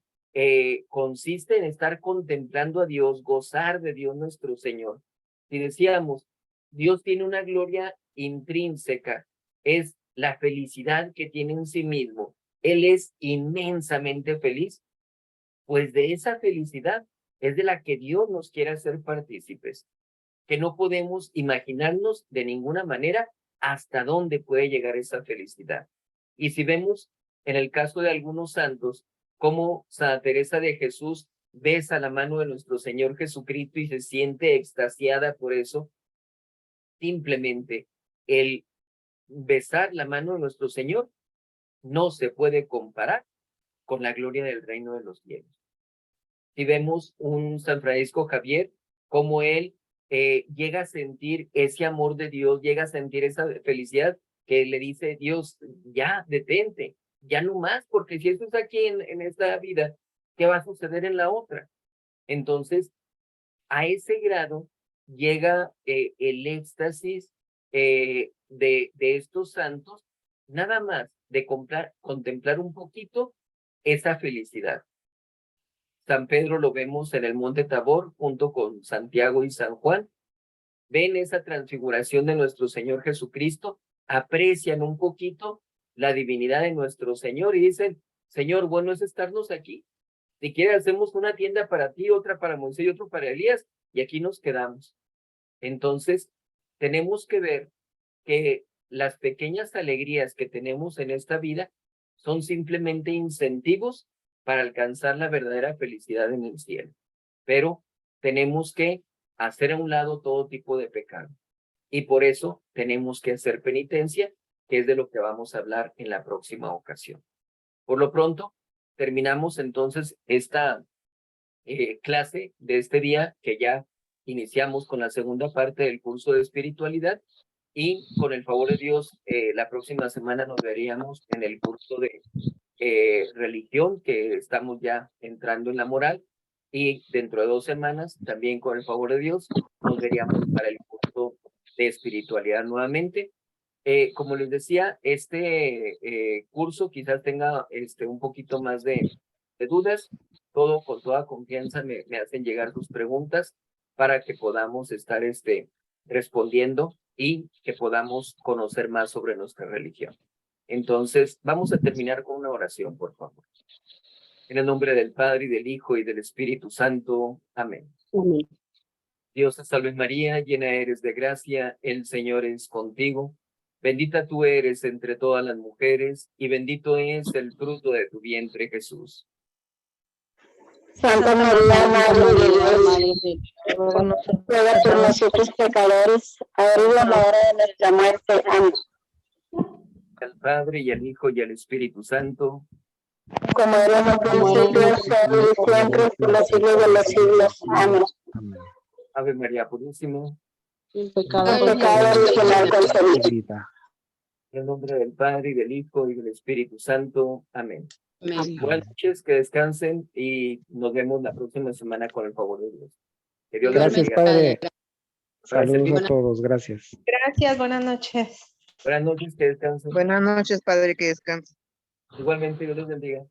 consiste en estar contemplando a Dios, gozar de Dios nuestro Señor. Y decíamos, Dios tiene una gloria intrínseca, es la felicidad que tiene en sí mismo. Él es inmensamente feliz, pues de esa felicidad es de la que Dios nos quiere hacer partícipes, que no podemos imaginarnos de ninguna manera hasta dónde puede llegar esa felicidad. Y si vemos en el caso de algunos santos, cómo Santa Teresa de Jesús besa la mano de nuestro Señor Jesucristo y se siente extasiada por eso, simplemente el besar la mano de nuestro Señor no se puede comparar con la gloria del reino de los cielos. Si vemos un San Francisco Javier, como él llega a sentir ese amor de Dios, llega a sentir esa felicidad que le dice Dios, ya detente, ya no más, porque si esto es aquí en esta vida, ¿qué va a suceder en la otra? Entonces, a ese grado llega el éxtasis de estos santos, nada más de contemplar un poquito esa felicidad. San Pedro lo vemos en el Monte Tabor junto con Santiago y San Juan. Ven esa transfiguración de nuestro Señor Jesucristo, aprecian un poquito la divinidad de nuestro Señor y dicen, Señor, bueno es estarnos aquí. Si quieres hacemos una tienda para ti, otra para Moisés y otro para Elías, y aquí nos quedamos. Entonces, tenemos que ver que las pequeñas alegrías que tenemos en esta vida son simplemente incentivos para alcanzar la verdadera felicidad en el cielo. Pero tenemos que hacer a un lado todo tipo de pecado. Y por eso tenemos que hacer penitencia, que es de lo que vamos a hablar en la próxima ocasión. Por lo pronto, terminamos entonces esta clase de este día, que ya iniciamos con la segunda parte del curso de espiritualidad, y con el favor de Dios, la próxima semana nos veríamos en el curso de religión, que estamos ya entrando en la moral, y dentro de 2 semanas, también con el favor de Dios, nos veríamos para el curso de espiritualidad nuevamente. Como les decía, este curso quizás tenga un poquito más de dudas. Todo con toda confianza me hacen llegar sus preguntas para que podamos estar respondiendo y que podamos conocer más sobre nuestra religión. Entonces, vamos a terminar con una oración, por favor. En el nombre del Padre, y del Hijo, y del Espíritu Santo. Amén. Amén. Dios te salve María, llena eres de gracia, el Señor es contigo. Bendita tú eres entre todas las mujeres, y bendito es el fruto de tu vientre, Jesús. Santa María, Madre de Dios, Por ruega nosotros, por nosotros pecadores, ahora y en la hora de nuestra muerte. Amén. Al Padre, y al Hijo, y al Espíritu Santo. como era en el principio, ahora y siempre, por los siglos de los siglos. Amén. Amén. Ave María Purísima. Sin pecado Pecado original concebido. En el nombre del Padre, y del Hijo, y del Espíritu Santo. Amén. Amén. Buenas noches, que descansen, y nos vemos la próxima semana con el favor de Dios. Que Dios les Gracias, bendiga. Padre. Para Saludos servir. a todos. Gracias. Gracias, buenas noches. Buenas noches, que descansen. Buenas noches, Padre, que descanse. Igualmente, Dios les bendiga.